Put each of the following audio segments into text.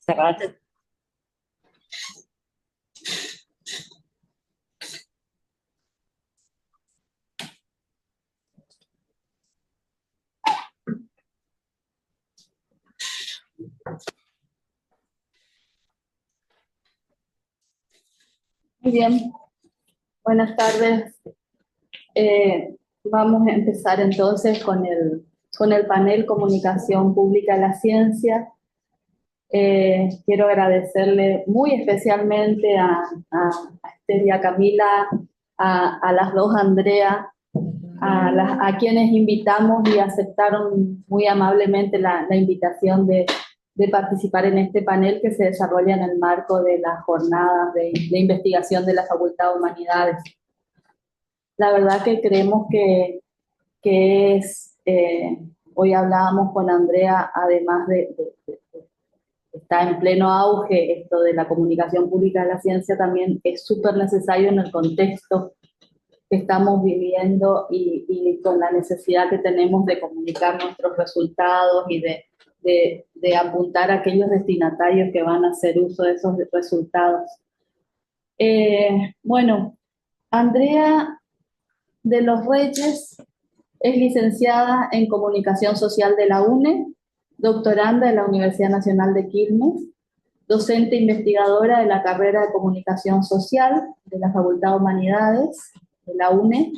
Cerrate. Muy bien, buenas tardes. Vamos a empezar entonces con el panel Comunicación Pública de la Ciencia. Quiero agradecerle muy especialmente a Esther y a Camila, a las dos Andrea, a quienes invitamos y aceptaron muy amablemente la invitación de participar en este panel que se desarrolla en el marco de las jornadas de investigación de la Facultad de Humanidades. La verdad que creemos que hoy hablábamos con Andrea, además está en pleno auge esto de la comunicación pública de la ciencia, también es súper necesario en el contexto que estamos viviendo y con la necesidad que tenemos de comunicar nuestros resultados y de apuntar a aquellos destinatarios que van a hacer uso de esos resultados. Bueno, Andrea de los Reyes es licenciada en Comunicación Social de la UNE, doctoranda de la Universidad Nacional de Quilmes, docente investigadora de la carrera de Comunicación Social de la Facultad de Humanidades de la UNE,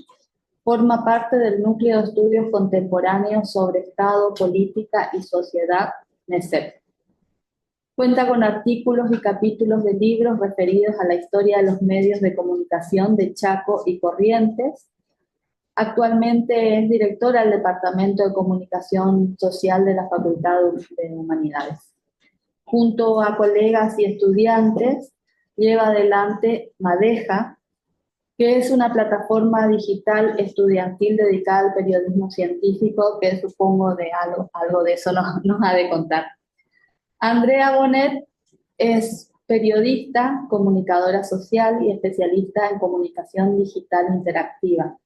forma parte del Núcleo de Estudios Contemporáneos sobre Estado, Política y Sociedad, NESEP. Cuenta con artículos y capítulos de libros referidos a la historia de los medios de comunicación de Chaco y Corrientes. Actualmente es directora del Departamento de Comunicación Social de la Facultad de Humanidades. Junto a colegas y estudiantes, lleva adelante Madeja, que es una plataforma digital estudiantil dedicada al periodismo científico, que supongo de algo de eso nos ha de contar. Andrea Bonet es periodista, comunicadora social y especialista en comunicación digital interactiva.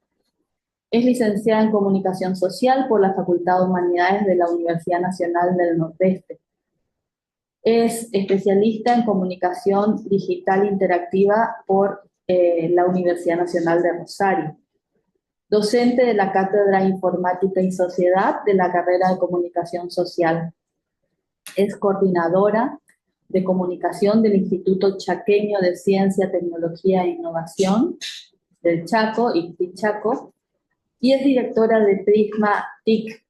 Es licenciada en Comunicación Social por la Facultad de Humanidades de la Universidad Nacional del Nordeste. Es especialista en Comunicación Digital Interactiva por la Universidad Nacional de Rosario. Docente de la Cátedra Informática y Sociedad de la carrera de Comunicación Social. Es coordinadora de comunicación del Instituto Chaqueño de Ciencia, Tecnología e Innovación del Chaco, ICTI Chaco, y es directora de Prisma TIC,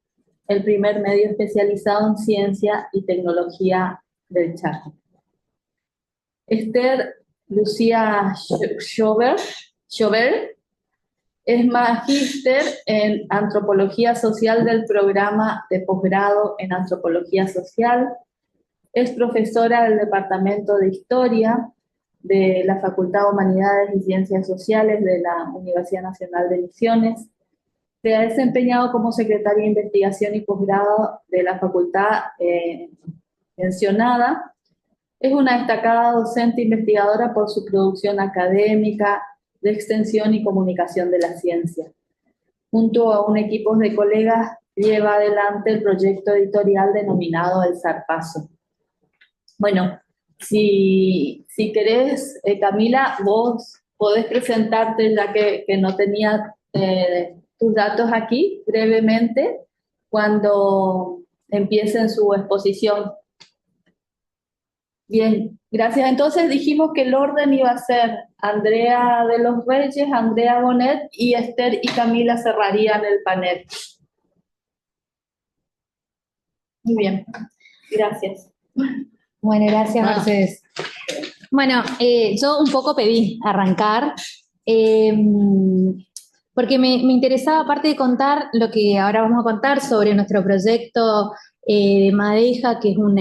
el primer medio especializado en ciencia y tecnología del Chaco. Esther Lucía Schober es magíster en Antropología Social del programa de posgrado en Antropología Social, es profesora del Departamento de Historia de la Facultad de Humanidades y Ciencias Sociales de la Universidad Nacional de Misiones. Se ha desempeñado como secretaria de investigación y posgrado de la facultad mencionada. Es una destacada docente investigadora por su producción académica de extensión y comunicación de la ciencia. Junto a un equipo de colegas lleva adelante el proyecto editorial denominado El Zarpazo. Bueno, si querés, Camila, vos podés presentarte, ya que no tenía tus datos aquí, brevemente, cuando empiecen su exposición. Bien, gracias. Entonces dijimos que el orden iba a ser Andrea de los Reyes, Andrea Bonet y Esther y Camila cerrarían el panel. Muy bien, gracias. Bueno, gracias, Mercedes. Bueno, yo un poco pedí arrancar, porque me interesaba, aparte de contar lo que ahora vamos a contar sobre nuestro proyecto de Madeja, que es un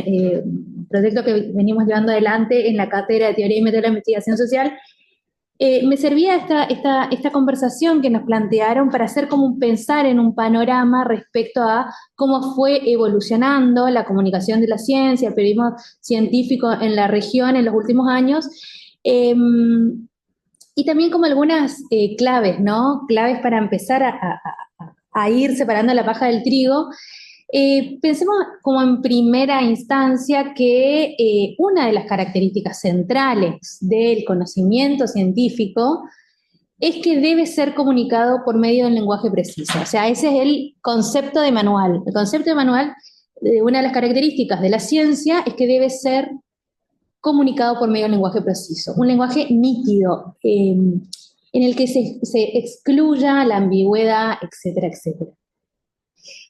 proyecto que venimos llevando adelante en la Cátedra de Teoría y Método de la Investigación Social. Me servía esta conversación que nos plantearon para hacer como un pensar en un panorama respecto a cómo fue evolucionando la comunicación de la ciencia, el periodismo científico en la región en los últimos años, y también como algunas claves, ¿no? Claves para empezar a ir separando la paja del trigo. Pensemos como en primera instancia que una de las características centrales del conocimiento científico es que debe ser comunicado por medio de un lenguaje preciso. O sea, ese es el concepto de manual. El concepto de manual, una de las características de la ciencia es que debe ser comunicado por medio de un lenguaje preciso, un lenguaje nítido, en el que se excluya la ambigüedad, etcétera, etcétera.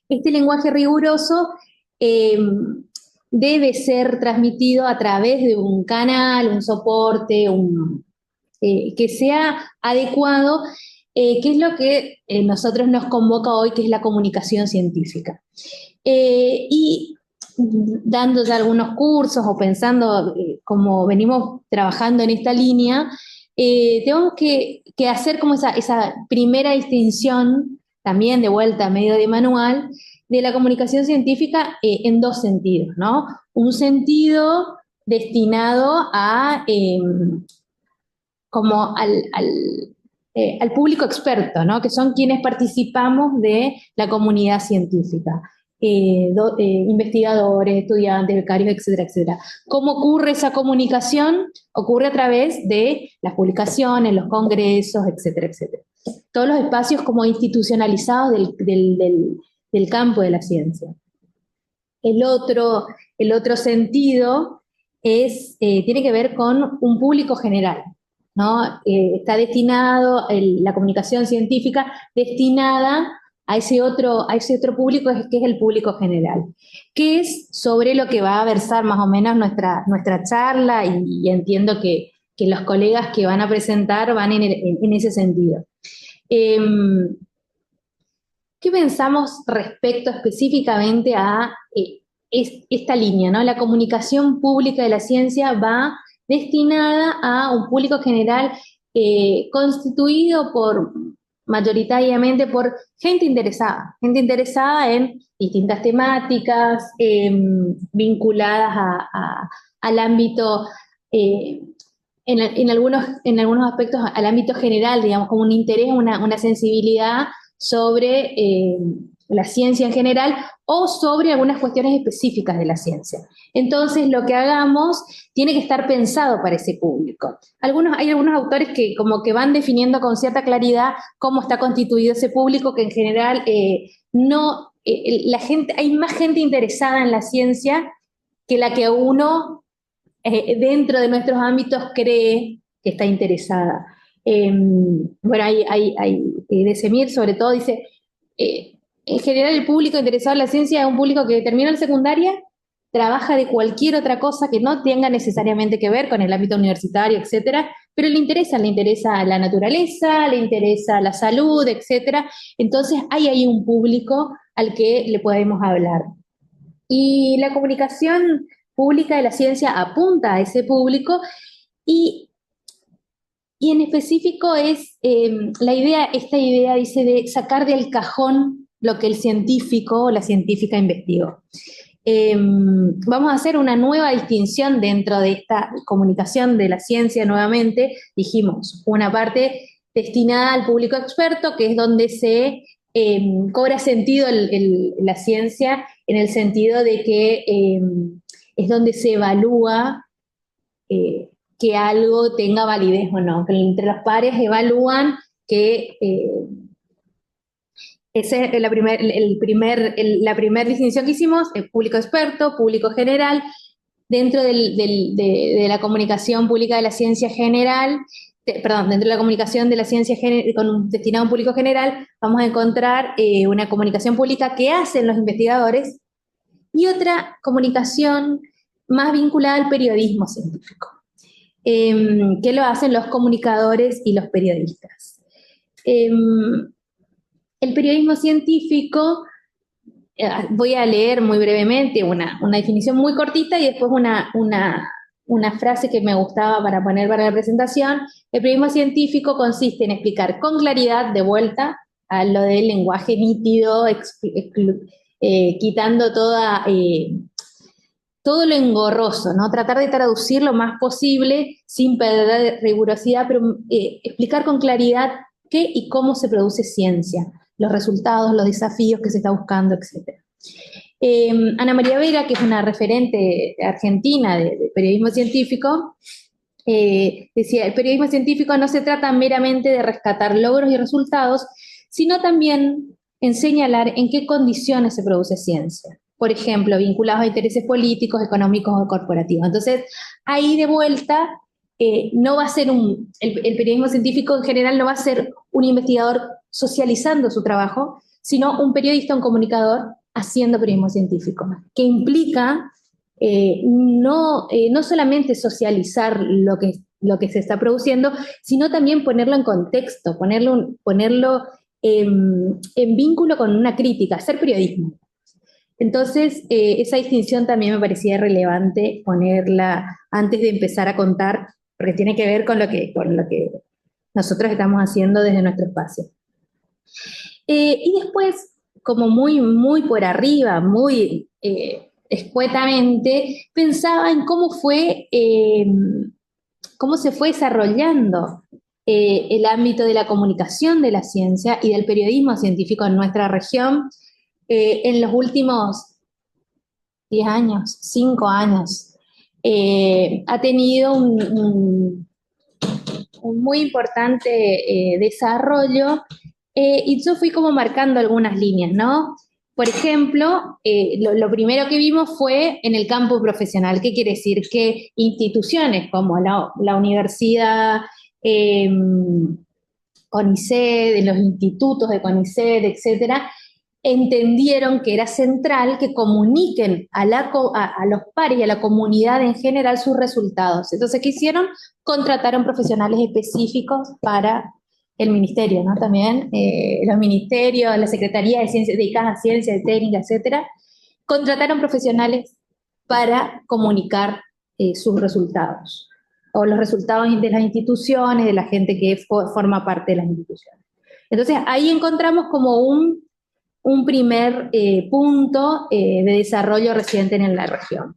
Este lenguaje riguroso eh, debe ser transmitido a través de un canal, un soporte, que sea adecuado, que es lo que nosotros nos convoca hoy, que es la comunicación científica. Y dando ya algunos cursos o pensando como venimos trabajando en esta línea, tenemos que hacer como esa primera distinción, también de vuelta a medio de manual, de la comunicación científica en dos sentidos, ¿no? Un sentido destinado a como al público experto, ¿no? Que son quienes participamos de la comunidad científica, investigadores, estudiantes, becarios, etcétera, etcétera. ¿Cómo ocurre esa comunicación? Ocurre a través de las publicaciones, los congresos, etcétera, etcétera. Todos los espacios como institucionalizados del campo de la ciencia. El otro sentido tiene que ver con un público general, ¿no? Está destinado, la comunicación científica destinada a ese otro público que es el público general, que es sobre lo que va a versar más o menos nuestra charla y entiendo que los colegas que van a presentar van en ese sentido. ¿Qué pensamos respecto específicamente a esta línea, ¿no? La comunicación pública de la ciencia va destinada a un público general constituido mayoritariamente por gente interesada en distintas temáticas vinculadas al ámbito, en algunos aspectos, al ámbito general, digamos, como un interés, una sensibilidad sobre la ciencia en general o sobre algunas cuestiones específicas de la ciencia. Entonces, lo que hagamos tiene que estar pensado para ese público. Hay algunos autores que como que van definiendo con cierta claridad cómo está constituido ese público, que en general hay más gente interesada en la ciencia que la que uno dentro de nuestros ámbitos cree que está interesada. Bueno, de Semir sobre todo dice, en general el público interesado en la ciencia es un público que termina la secundaria, trabaja de cualquier otra cosa que no tenga necesariamente que ver con el ámbito universitario, etcétera, pero le interesa la naturaleza, le interesa la salud, etcétera. Entonces hay ahí un público al que le podemos hablar. Y la comunicación pública de la ciencia apunta a ese público y en específico es esta idea dice de sacar del cajón lo que el científico o la científica investigó. Vamos a hacer una nueva distinción dentro de esta comunicación de la ciencia nuevamente. Dijimos, una parte destinada al público experto, que es donde se cobra sentido la ciencia, en el sentido de que es donde se evalúa que algo tenga validez o no, que entre los pares evalúan que esa es la primera distinción que hicimos, el público experto, público general. Dentro de la comunicación pública de la ciencia general, dentro de la comunicación de la ciencia destinada a un público general, vamos a encontrar una comunicación pública que hacen los investigadores y otra comunicación más vinculada al periodismo científico, que lo hacen los comunicadores y los periodistas. El periodismo científico, voy a leer muy brevemente una definición muy cortita y después una frase que me gustaba para poner para la presentación. El periodismo científico consiste en explicar con claridad, de vuelta a lo del lenguaje nítido, quitando todo lo engorroso, ¿no? Tratar de traducir lo más posible sin perder rigurosidad, pero explicar con claridad qué y cómo se produce ciencia, los resultados, los desafíos que se está buscando, etc. Ana María Vera, que es una referente argentina de periodismo científico, decía, el periodismo científico no se trata meramente de rescatar logros y resultados, sino también en señalar en qué condiciones se produce ciencia. Por ejemplo, vinculados a intereses políticos, económicos o corporativos. Entonces, ahí de vuelta, no va a ser el periodismo científico en general no va a ser un investigador socializando su trabajo, sino un periodista, un comunicador haciendo periodismo científico, que implica no solamente socializar lo que se está produciendo, sino también ponerlo en contexto, ponerlo en vínculo con una crítica, hacer periodismo. Entonces, esa distinción también me parecía relevante ponerla antes de empezar a contar, porque tiene que ver con lo que nosotros estamos haciendo desde nuestro espacio. Y después, como muy por arriba, muy escuetamente, pensaba en cómo se fue desarrollando el ámbito de la comunicación de la ciencia y del periodismo científico en nuestra región en los últimos 10 años, 5 años. Ha tenido un muy importante desarrollo y yo fui como marcando algunas líneas, ¿no? Por ejemplo, lo primero que vimos fue en el campo profesional. ¿Qué quiere decir? Que instituciones como la universidad, CONICET, los institutos de CONICET, etcétera, entendieron que era central que comuniquen a los pares y a la comunidad en general sus resultados. Entonces, ¿qué hicieron? Contrataron profesionales específicos para el ministerio, ¿no? También los ministerios, la Secretaría de Ciencias dedicadas a ciencia, de técnica, etcétera, contrataron profesionales para comunicar sus resultados o los resultados de las instituciones, de la gente que forma parte de las instituciones. Entonces, ahí encontramos como un primer punto de desarrollo reciente en la región.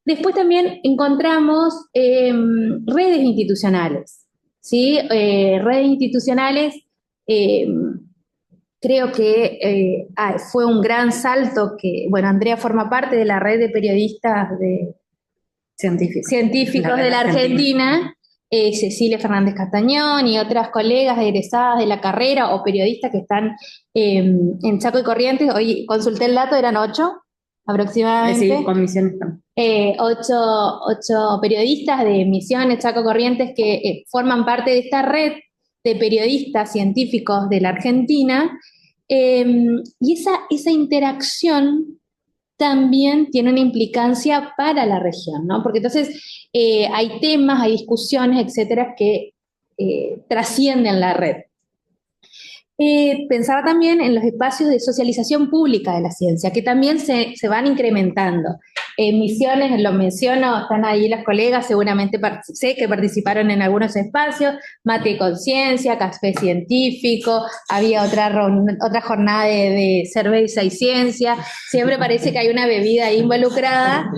Después también encontramos redes institucionales, ¿sí? Redes institucionales, creo que fue un gran salto que, bueno, Andrea forma parte de la red de periodistas científicos de la Argentina, Cecilia Fernández Castañón y otras colegas egresadas de la carrera o periodistas que están en Chaco y Corrientes. Hoy consulté el dato, eran 8 aproximadamente. Sí, con Misiones. 8 periodistas de Misiones, Chaco, Corrientes, que forman parte de esta red de periodistas científicos de la Argentina. Y esa interacción también tiene una implicancia para la región, ¿no? Porque entonces hay temas, hay discusiones, etcétera, que trascienden la red. Pensaba también en los espacios de socialización pública de la ciencia, que también se van incrementando. Misiones, lo menciono, están ahí las colegas, seguramente sé que participaron en algunos espacios, Mate y Conciencia, Café Científico, había otra jornada de cerveza y ciencia, siempre parece que hay una bebida ahí involucrada.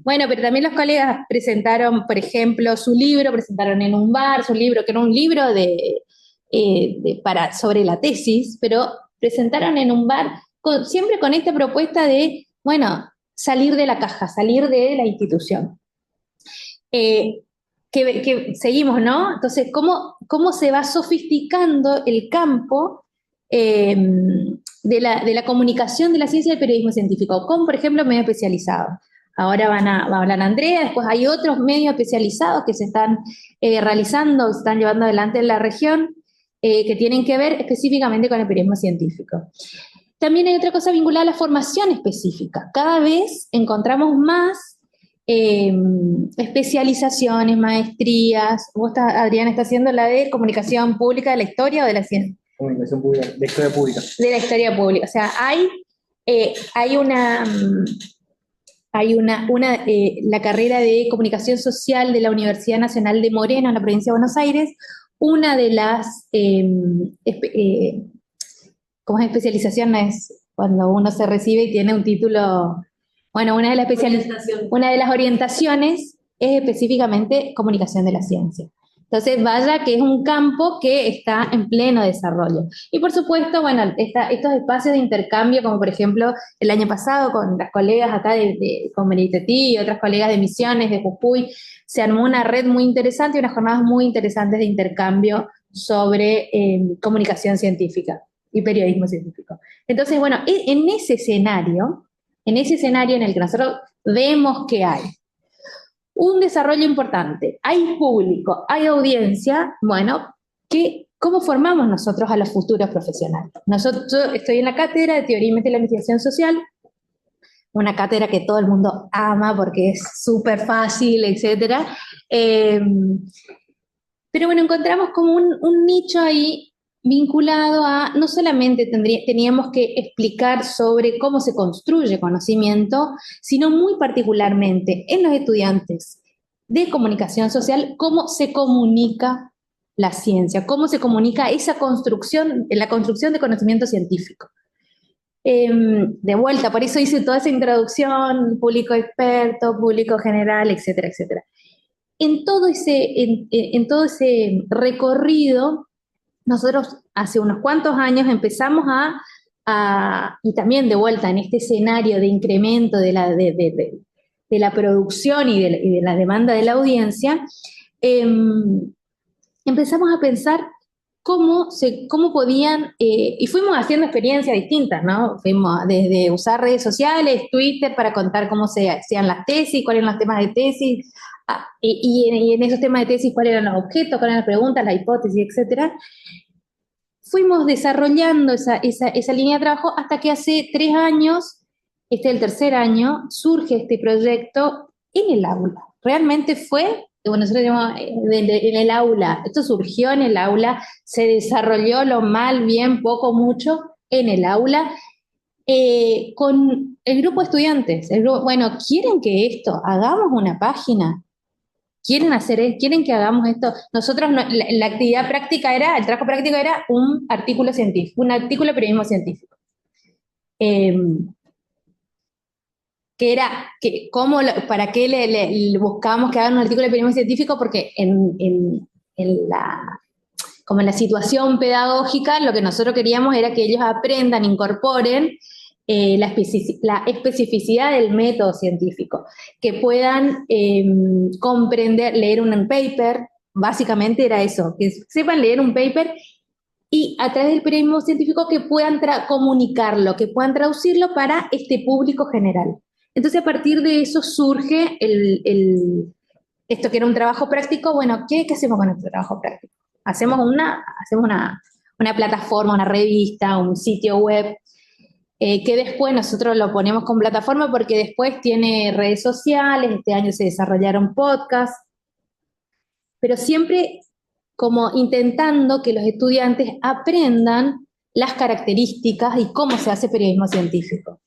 Bueno, pero también los colegas presentaron, por ejemplo, presentaron en un bar su libro, que era un libro sobre la tesis, pero presentaron en un bar siempre con esta propuesta de, bueno, salir de la caja, salir de la institución. Que seguimos, ¿no? Entonces, ¿cómo se va sofisticando el campo de la comunicación de la ciencia y el periodismo científico? Con, por ejemplo, medios especializados. Ahora va a hablar Andrea, después hay otros medios especializados que se están realizando, se están llevando adelante en la región, que tienen que ver específicamente con el periodismo científico. También hay otra cosa vinculada a la formación específica. Cada vez encontramos más especializaciones, maestrías. Adrián, está haciendo la de comunicación pública de la historia o de la ciencia. Comunicación pública, de historia pública. De la historia pública. O sea, la carrera de comunicación social de la Universidad Nacional de Moreno, en la provincia de Buenos Aires. Una de las ¿cómo es especialización? Es cuando uno se recibe y tiene un título. Bueno, una de las orientaciones es específicamente comunicación de la ciencia. Entonces, vaya que es un campo que está en pleno desarrollo. Y por supuesto, bueno, estos espacios de intercambio, como por ejemplo el año pasado con las colegas acá con Benedetí y otras colegas de Misiones, de Jujuy, se armó una red muy interesante y unas jornadas muy interesantes de intercambio sobre comunicación científica y periodismo científico. Entonces, bueno, en ese escenario en el que nosotros vemos que hay un desarrollo importante, hay público, hay audiencia, bueno, ¿cómo formamos nosotros a los futuros profesionales? Yo estoy en la cátedra de Teoría y Método de la Investigación Social, una cátedra que todo el mundo ama porque es súper fácil, etcétera. Pero bueno, encontramos como un nicho ahí vinculado a, no solamente teníamos que explicar sobre cómo se construye conocimiento, sino muy particularmente en los estudiantes de comunicación social, cómo se comunica la ciencia, cómo se comunica esa construcción, la construcción de conocimiento científico. De vuelta, por eso hice toda esa introducción, público experto, público general, etcétera, etcétera. En todo ese recorrido, nosotros hace unos cuantos años empezamos y también de vuelta en este escenario de incremento de la producción y de la demanda de la audiencia, empezamos a pensar cómo podían, y fuimos haciendo experiencias distintas, ¿no? Fuimos desde usar redes sociales, Twitter, para contar cómo se hacían las tesis, cuáles eran los temas de tesis, y en esos temas de tesis cuáles eran los objetos, cuáles eran las preguntas, la hipótesis, etcétera. Fuimos desarrollando esa línea de trabajo hasta que hace 3 años, este es el tercer año, surge este proyecto en el aula. Realmente fue, bueno, nosotros digamos, en el aula, esto surgió en el aula, se desarrolló lo mal, bien, poco, mucho en el aula, con el grupo de estudiantes. Bueno, ¿quieren que hagamos una página? ¿Quieren que hagamos esto? Nosotros, la actividad práctica el trabajo práctico era un artículo científico, un artículo de periodismo científico. Que era, ¿para qué le buscábamos que hagan un artículo de periodismo científico? Porque como en la situación pedagógica, lo que nosotros queríamos era que ellos aprendan, incorporen la especificidad del método científico, que puedan comprender, leer un paper, básicamente era eso, que sepan leer un paper y a través del periodismo científico que puedan comunicarlo, que puedan traducirlo para este público general. Entonces, a partir de eso surge esto que era un trabajo práctico. Bueno, ¿qué hacemos con nuestro trabajo práctico? Hacemos una plataforma, una revista, un sitio web, que después nosotros lo ponemos con plataforma porque después tiene redes sociales, este año se desarrollaron podcasts, pero siempre como intentando que los estudiantes aprendan las características y cómo se hace periodismo científico.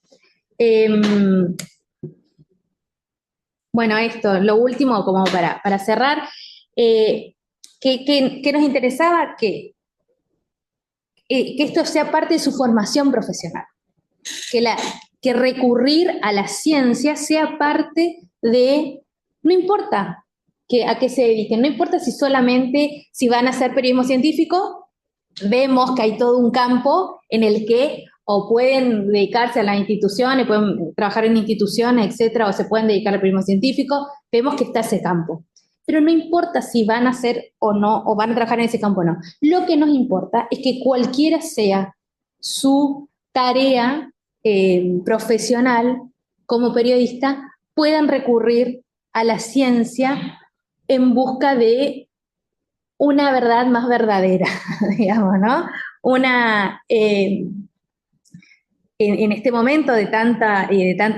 Bueno, lo último, como para cerrar, que nos interesaba que esto sea parte de su formación profesional, que recurrir a la ciencia sea parte de, no importa a qué se dediquen, no importa si van a hacer periodismo científico, vemos que hay todo un campo en el que o pueden dedicarse a las instituciones, pueden trabajar en instituciones, etcétera, o se pueden dedicar al periodismo científico, vemos que está ese campo. Pero no importa si van a hacer o no, o van a trabajar en ese campo o no. Lo que nos importa es que cualquiera sea su tarea profesional como periodista, puedan recurrir a la ciencia en busca de una verdad más verdadera, digamos, ¿no? En este momento de tanta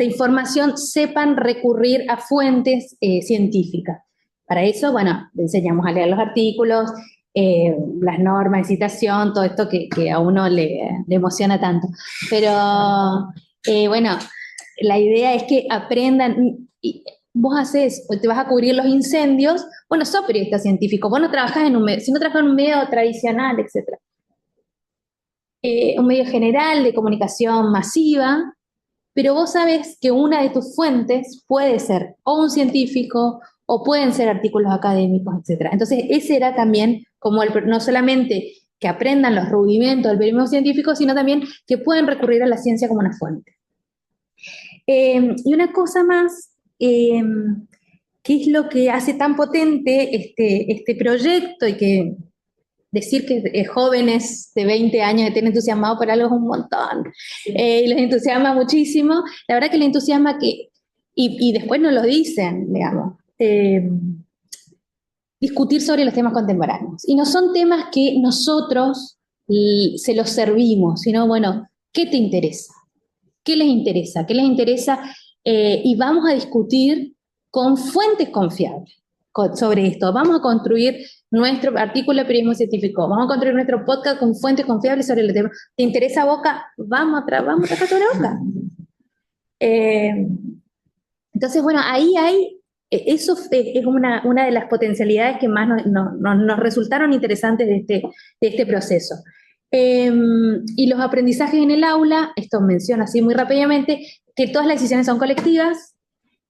información, sepan recurrir a fuentes científicas. Para eso, bueno, le enseñamos a leer los artículos, las normas de citación, todo esto que a uno le emociona tanto. Pero, bueno, la idea es que aprendan. Vos te vas a cubrir los incendios, bueno, sos periodista científico, vos no trabajás si no trabajas en un medio tradicional, etcétera. Un medio general de comunicación masiva, pero vos sabés que una de tus fuentes puede ser o un científico, o pueden ser artículos académicos, etcétera. Entonces, ese era también como no solamente que aprendan los rudimentos del periodismo científico, sino también que pueden recurrir a la ciencia como una fuente. Y una cosa más, ¿qué es lo que hace tan potente este proyecto? Y que decir que jóvenes de 20 años estén entusiasmados por algo es un montón, y les entusiasma muchísimo. La verdad que les entusiasma y después nos lo dicen, digamos, discutir sobre los temas contemporáneos. Y no son temas que nosotros se los servimos, sino, bueno, ¿qué te interesa? ¿Qué les interesa? ¿Qué les interesa? Y vamos a discutir con fuentes confiables sobre esto. Vamos a construir nuestro artículo de periodismo científico, vamos a construir nuestro podcast con fuentes confiables sobre el tema. ¿Te interesa Boca? Vamos a trabajar sobre Boca. Entonces, bueno, ahí hay, eso es una de las potencialidades que más nos resultaron interesantes de este proceso. Y los aprendizajes en el aula, esto menciona así muy rápidamente, que todas las decisiones son colectivas,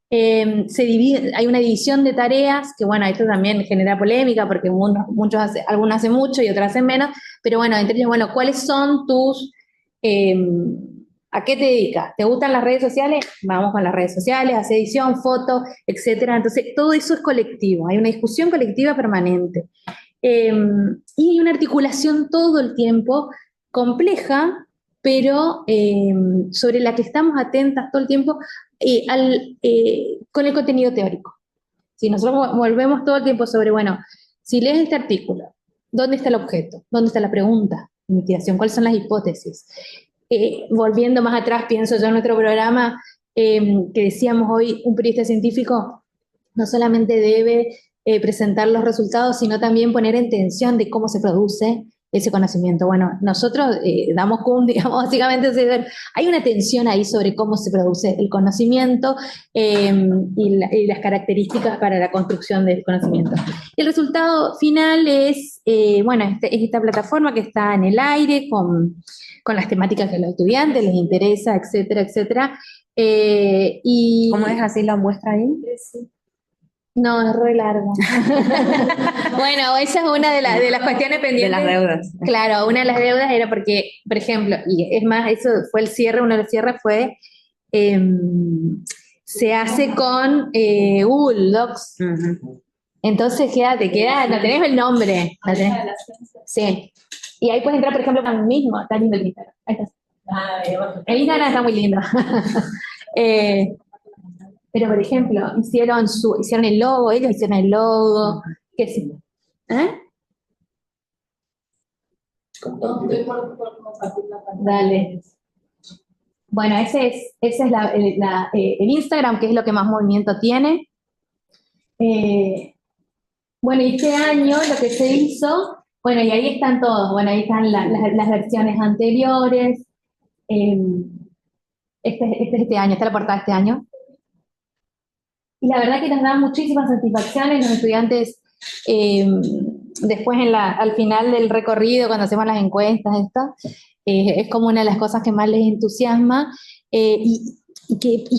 hay una división de tareas, que bueno, esto también genera polémica, porque algunos hacen mucho y otros hacen menos, pero bueno, entre ellos, bueno, ¿cuáles son tus... ¿a qué te dedicas? ¿Te gustan las redes sociales? Vamos con las redes sociales, hace edición, foto, etcétera. Entonces, todo eso es colectivo, hay una discusión colectiva permanente. Y hay una articulación todo el tiempo compleja, pero sobre la que estamos atentas todo el tiempo con el contenido teórico. Si nosotros volvemos todo el tiempo sobre, bueno, si lees este artículo, ¿dónde está el objeto? ¿Dónde está la pregunta de investigación? ¿Cuáles son las hipótesis? Volviendo más atrás, pienso yo en nuestro programa, que decíamos hoy, un periodista científico no solamente debe presentar los resultados, sino también poner en tensión de cómo se produce ese conocimiento. Bueno, nosotros damos digamos, básicamente hay una tensión ahí sobre cómo se produce el conocimiento y las características para la construcción del conocimiento. Y el resultado final es, bueno, es esta plataforma que está en el aire con las temáticas que a los estudiantes les interesa, etcétera, etcétera. ¿Cómo es así la muestra ahí? No, es re largo. Bueno, esa es una de las cuestiones pendientes. De las deudas. Claro, una de las deudas era porque, por ejemplo, y es más, eso fue el cierre, uno de los cierres fue, se hace con Google Docs. Entonces no tenés el nombre. ¿No tenés? Sí. Y ahí puedes entrar, por ejemplo, con mismo, está lindo el Instagram. Ahí está. El Instagram está muy lindo. Pero, por ejemplo, hicieron el logo, ellos hicieron el logo. ¿Qué sí? Dale. Bueno, ese es el Instagram, que es lo que más movimiento tiene. Bueno, y este año lo que se hizo, bueno, y ahí están todos, bueno, ahí están las versiones anteriores. Este año, está la portada de este año. Y la verdad que nos da muchísimas satisfacciones los estudiantes, después al final del recorrido, cuando hacemos las encuestas, es como una de las cosas que más les entusiasma, y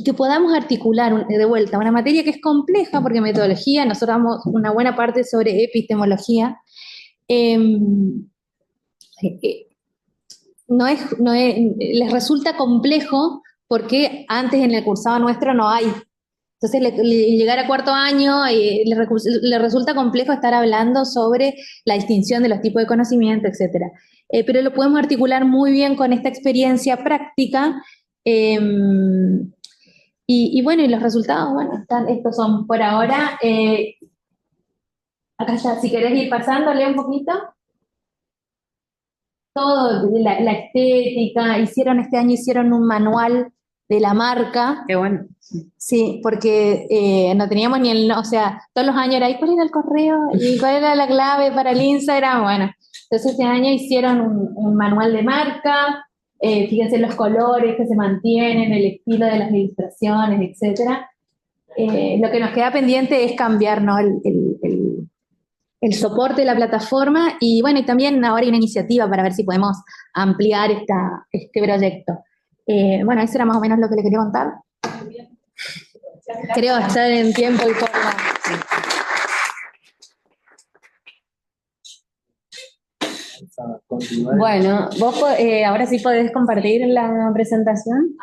que podamos articular de vuelta una materia que es compleja, porque metodología, nosotros damos una buena parte sobre epistemología, les resulta complejo porque antes en el cursado nuestro no hay. Entonces, llegar a cuarto año, le resulta complejo estar hablando sobre la distinción de los tipos de conocimiento, etcétera. Pero lo podemos articular muy bien con esta experiencia práctica. Y bueno, y los resultados, bueno, estos son por ahora. Acá está, si querés ir pasando, lee un poquito. Todo, la estética, este año hicieron un manual de la marca. Qué bueno. Sí, porque no teníamos o sea, todos los años era, ¿y cuál era el correo? ¿Y cuál era la clave para el Instagram? Bueno, entonces este año hicieron un manual de marca, fíjense los colores que se mantienen, el estilo de las ilustraciones, etcétera. Lo que nos queda pendiente es cambiar, ¿no?, el soporte de la plataforma, y bueno, y también ahora hay una iniciativa para ver si podemos ampliar este proyecto. Bueno, eso era más o menos lo que le quería contar. Creo estar en tiempo y forma. Vamos a continuar. Bueno, vos ahora sí podés compartir la presentación.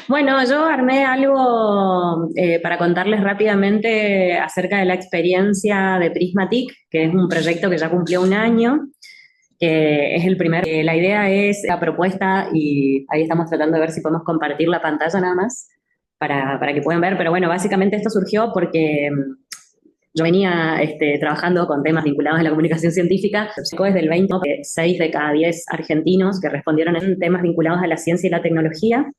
Bueno, yo armé algo para contarles rápidamente acerca de la experiencia de Prismatic, que es un proyecto que ya cumplió un año, que es el primer. La idea es la propuesta, y ahí estamos tratando de ver si podemos compartir la pantalla nada más para que puedan ver, pero bueno, básicamente esto surgió porque yo venía trabajando con temas vinculados a la comunicación científica. Desde el 20, 6 de cada 10 argentinos que respondieron en temas vinculados a la ciencia y la tecnología.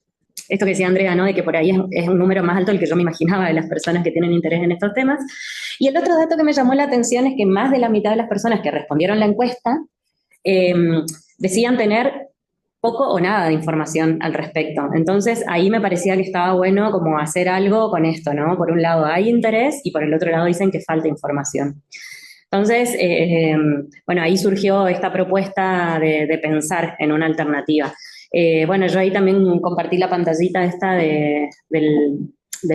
Esto que decía Andrea, ¿no? De que por ahí es un número más alto del que yo me imaginaba de las personas que tienen interés en estos temas. Y el otro dato que me llamó la atención es que más de la mitad de las personas que respondieron la encuesta decían tener poco o nada de información al respecto. Entonces, ahí me parecía que estaba bueno como hacer algo con esto, ¿no? Por un lado hay interés y por el otro lado dicen que falta información. Entonces, bueno, ahí surgió esta propuesta de pensar en una alternativa. Bueno, yo ahí también compartí la pantallita esta del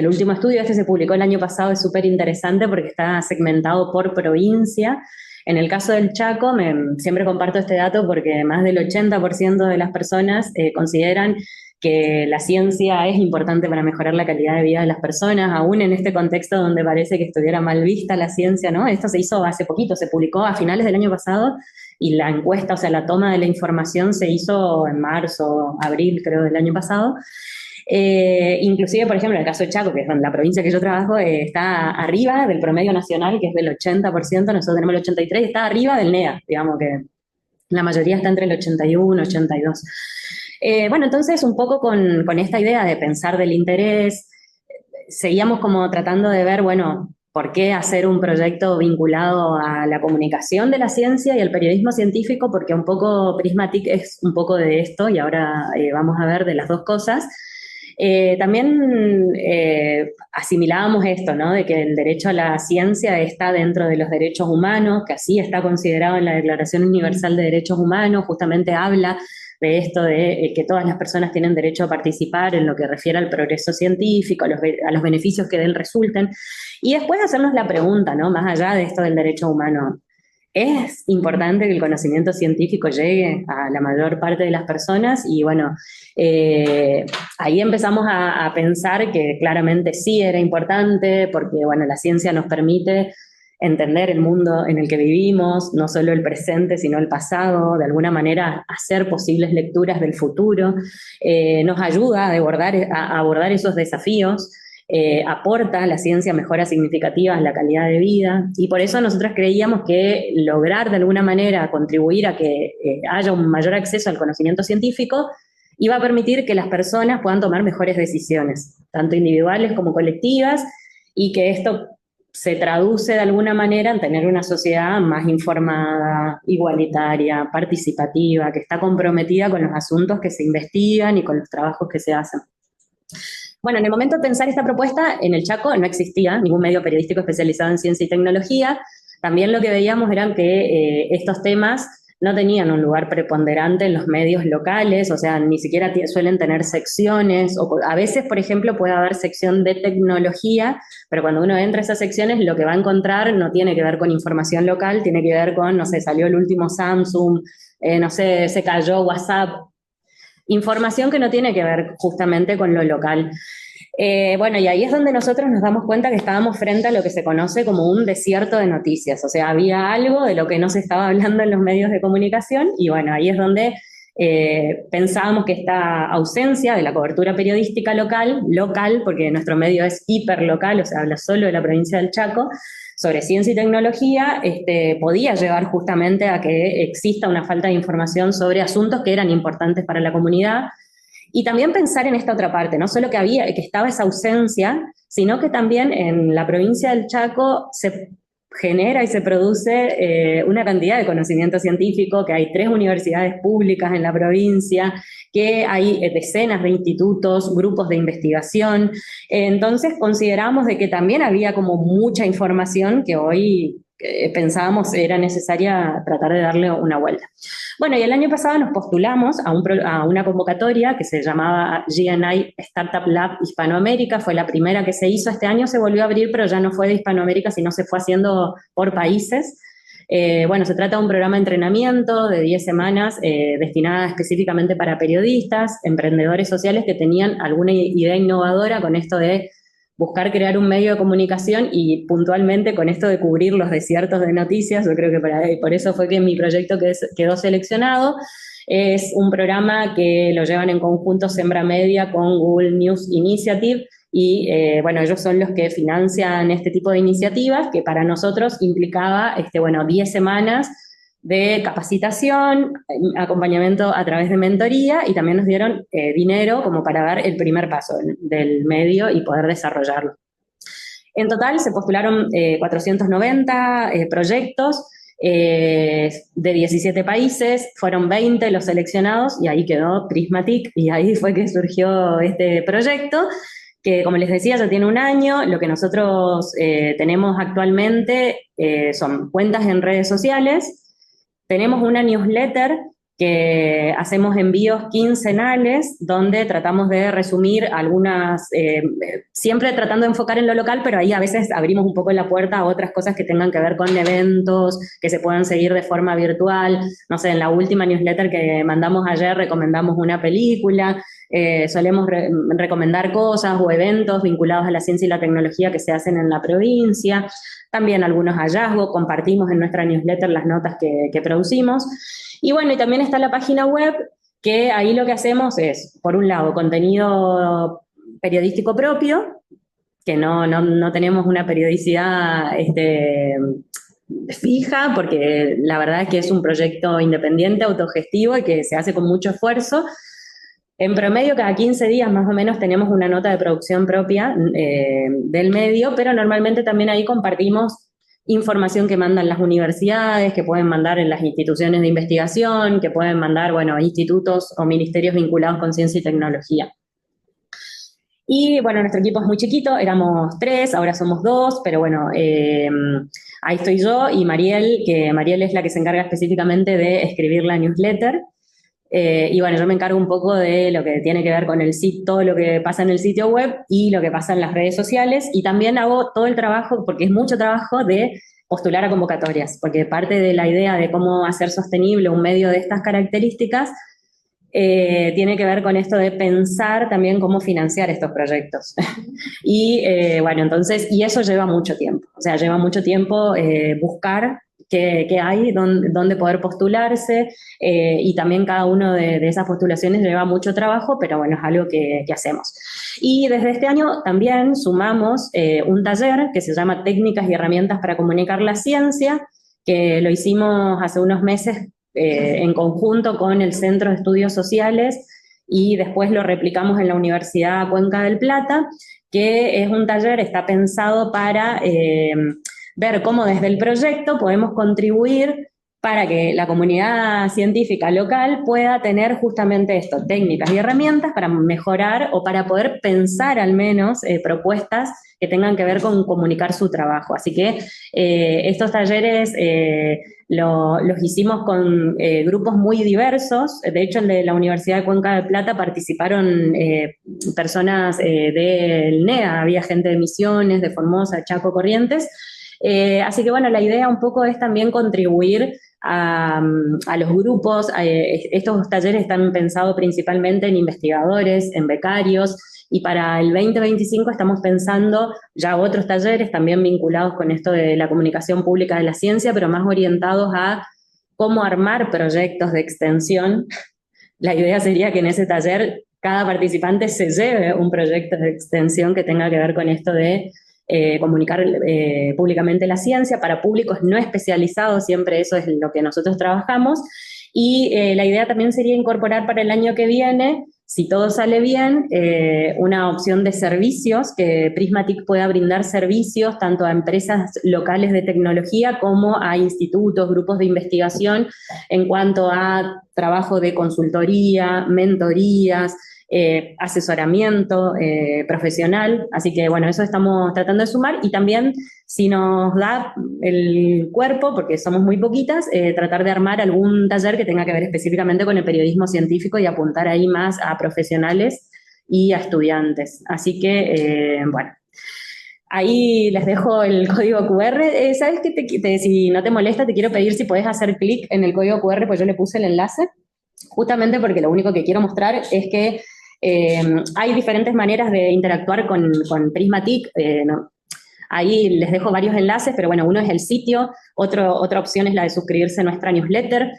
último estudio. Este se publicó el año pasado, es súper interesante porque está segmentado por provincia. En el caso del Chaco, siempre comparto este dato porque más del 80% de las personas consideran que la ciencia es importante para mejorar la calidad de vida de las personas, aún en este contexto donde parece que estuviera mal vista la ciencia, ¿no? Esto se hizo hace poquito, se publicó a finales del año pasado, y la encuesta, o sea, la toma de la información se hizo en marzo, abril, creo, del año pasado. Inclusive, por ejemplo, en el caso de Chaco, que es la provincia que yo trabajo, está arriba del promedio nacional, que es del 80%, nosotros tenemos el 83%, y está arriba del NEA, digamos que la mayoría está entre el 81 y 82%. Bueno, entonces un poco con esta idea de pensar del interés, seguíamos como tratando de ver, bueno, ¿por qué hacer un proyecto vinculado a la comunicación de la ciencia y al periodismo científico? Porque un poco Prismatic es un poco de esto, y ahora vamos a ver de las dos cosas. También asimilábamos esto, ¿no? De que el derecho a la ciencia está dentro de los derechos humanos, que así está considerado en la Declaración Universal de Derechos Humanos, justamente habla de esto de que todas las personas tienen derecho a participar en lo que refiere al progreso científico, a los beneficios que de él resulten. Y después hacernos la pregunta, ¿no? Más allá de esto del derecho humano, ¿es importante que el conocimiento científico llegue a la mayor parte de las personas? Y bueno, ahí empezamos a pensar que claramente sí era importante, porque bueno, la ciencia nos permite entender el mundo en el que vivimos, no solo el presente, sino el pasado, de alguna manera hacer posibles lecturas del futuro, nos ayuda a abordar esos desafíos, aporta la ciencia mejoras significativas en la calidad de vida, y por eso nosotros creíamos que lograr de alguna manera contribuir a que haya un mayor acceso al conocimiento científico iba a permitir que las personas puedan tomar mejores decisiones, tanto individuales como colectivas, y que esto se traduce de alguna manera en tener una sociedad más informada, igualitaria, participativa, que está comprometida con los asuntos que se investigan y con los trabajos que se hacen. Bueno, en el momento de pensar esta propuesta, en el Chaco no existía ningún medio periodístico especializado en ciencia y tecnología. También lo que veíamos eran que estos temas no tenían un lugar preponderante en los medios locales, o sea, ni siquiera suelen tener secciones, o a veces, por ejemplo, puede haber sección de tecnología, pero cuando uno entra a esas secciones, lo que va a encontrar no tiene que ver con información local, tiene que ver con, no sé, salió el último Samsung, no sé, se cayó WhatsApp, información que no tiene que ver justamente con lo local. Bueno, y ahí es donde nosotros nos damos cuenta que estábamos frente a lo que se conoce como un desierto de noticias, o sea, había algo de lo que no se estaba hablando en los medios de comunicación, y bueno, ahí es donde pensábamos que esta ausencia de la cobertura periodística local, porque nuestro medio es hiperlocal, o sea, habla solo de la provincia del Chaco, sobre ciencia y tecnología, podía llevar justamente a que exista una falta de información sobre asuntos que eran importantes para la comunidad. Y también pensar en esta otra parte, no solo que estaba esa ausencia, sino que también en la provincia del Chaco se genera y se produce una cantidad de conocimiento científico, que hay 3 universidades públicas en la provincia, que hay decenas de institutos, grupos de investigación. Entonces consideramos de que también había como mucha información que hoy pensábamos era necesaria tratar de darle una vuelta. Bueno, y el año pasado nos postulamos a una convocatoria que se llamaba GNI Startup Lab Hispanoamérica, fue la primera que se hizo. Este año se volvió a abrir, pero ya no fue de Hispanoamérica, sino se fue haciendo por países. Bueno, se trata de un programa de entrenamiento de 10 semanas destinada específicamente para periodistas, emprendedores sociales que tenían alguna idea innovadora con esto de buscar crear un medio de comunicación y puntualmente con esto de cubrir los desiertos de noticias. Yo creo que por eso fue que mi proyecto quedó seleccionado. Es un programa que lo llevan en conjunto Sembra Media con Google News Initiative y bueno, ellos son los que financian este tipo de iniciativas que para nosotros implicaba 10 semanas de capacitación, acompañamiento a través de mentoría y también nos dieron dinero como para dar el primer paso del medio y poder desarrollarlo. En total se postularon 490 proyectos de 17 países, fueron 20 los seleccionados y ahí quedó Prismatic y ahí fue que surgió este proyecto que, como les decía, ya tiene un año. Lo que nosotros tenemos actualmente son cuentas en redes sociales. Tenemos una newsletter que hacemos envíos quincenales donde tratamos de resumir algunas, siempre tratando de enfocar en lo local, pero ahí a veces abrimos un poco la puerta a otras cosas que tengan que ver con eventos, que se puedan seguir de forma virtual. No sé, en la última newsletter que mandamos ayer recomendamos una película, solemos recomendar cosas o eventos vinculados a la ciencia y la tecnología que se hacen en la provincia. También algunos hallazgos, compartimos en nuestra newsletter las notas que producimos. Y bueno, y también está la página web, que ahí lo que hacemos es, por un lado, contenido periodístico propio, que no tenemos una periodicidad fija, porque la verdad es que es un proyecto independiente, autogestivo y que se hace con mucho esfuerzo. En promedio, cada 15 días más o menos tenemos una nota de producción propia del medio, pero normalmente también ahí compartimos información que mandan las universidades, que pueden mandar en las instituciones de investigación, que pueden mandar, institutos o ministerios vinculados con ciencia y tecnología. Y bueno, nuestro equipo es muy chiquito, éramos 3, ahora somos 2, pero bueno, ahí estoy yo y Mariel, que Mariel es la que se encarga específicamente de escribir la newsletter. Y bueno, yo me encargo un poco de lo que tiene que ver con el sitio, todo lo que pasa en el sitio web y lo que pasa en las redes sociales, y también hago todo el trabajo, porque es mucho trabajo, de postular a convocatorias, porque parte de la idea de cómo hacer sostenible un medio de estas características tiene que ver con esto de pensar también cómo financiar estos proyectos. Y bueno, entonces, y eso lleva mucho tiempo, o sea, lleva mucho tiempo buscar qué hay, dónde poder postularse, y también cada una de esas postulaciones lleva mucho trabajo, pero bueno, es algo que hacemos. Y desde este año también sumamos un taller que se llama Técnicas y Herramientas para Comunicar la Ciencia, que lo hicimos hace unos meses en conjunto con el Centro de Estudios Sociales y después lo replicamos en la Universidad Cuenca del Plata, que es un taller, está pensado para ver cómo desde el proyecto podemos contribuir para que la comunidad científica local pueda tener justamente esto, técnicas y herramientas para mejorar o para poder pensar al menos propuestas que tengan que ver con comunicar su trabajo. Así que estos talleres los hicimos con grupos muy diversos. De hecho, el de la Universidad de Cuenca del Plata participaron personas del NEA, había gente de Misiones, de Formosa, Chaco, Corrientes. Así que bueno, la idea un poco es también contribuir a los grupos. Estos talleres están pensados principalmente en investigadores, en becarios, y para el 2025 estamos pensando ya otros talleres también vinculados con esto de la comunicación pública de la ciencia, pero más orientados a cómo armar proyectos de extensión. La idea sería que en ese taller cada participante se lleve un proyecto de extensión que tenga que ver con esto de comunicar públicamente la ciencia para públicos no especializados, siempre eso es lo que nosotros trabajamos. Y la idea también sería incorporar para el año que viene, si todo sale bien, una opción de servicios, que Prismatic pueda brindar servicios tanto a empresas locales de tecnología como a institutos, grupos de investigación en cuanto a trabajo de consultoría, mentorías, asesoramiento profesional, así que bueno, eso estamos tratando de sumar y también si nos da el cuerpo, porque somos muy poquitas, tratar de armar algún taller que tenga que ver específicamente con el periodismo científico y apuntar ahí más a profesionales y a estudiantes. Así que, bueno, ahí les dejo el código QR. ¿Sabes qué? Si no te molesta, te quiero pedir si podés hacer clic en el código QR, pues yo le puse el enlace, justamente porque lo único que quiero mostrar es que hay diferentes maneras de interactuar con Prismatic. ¿No? Ahí les dejo varios enlaces, pero bueno, uno es el sitio, otra opción es la de suscribirse a nuestra newsletter.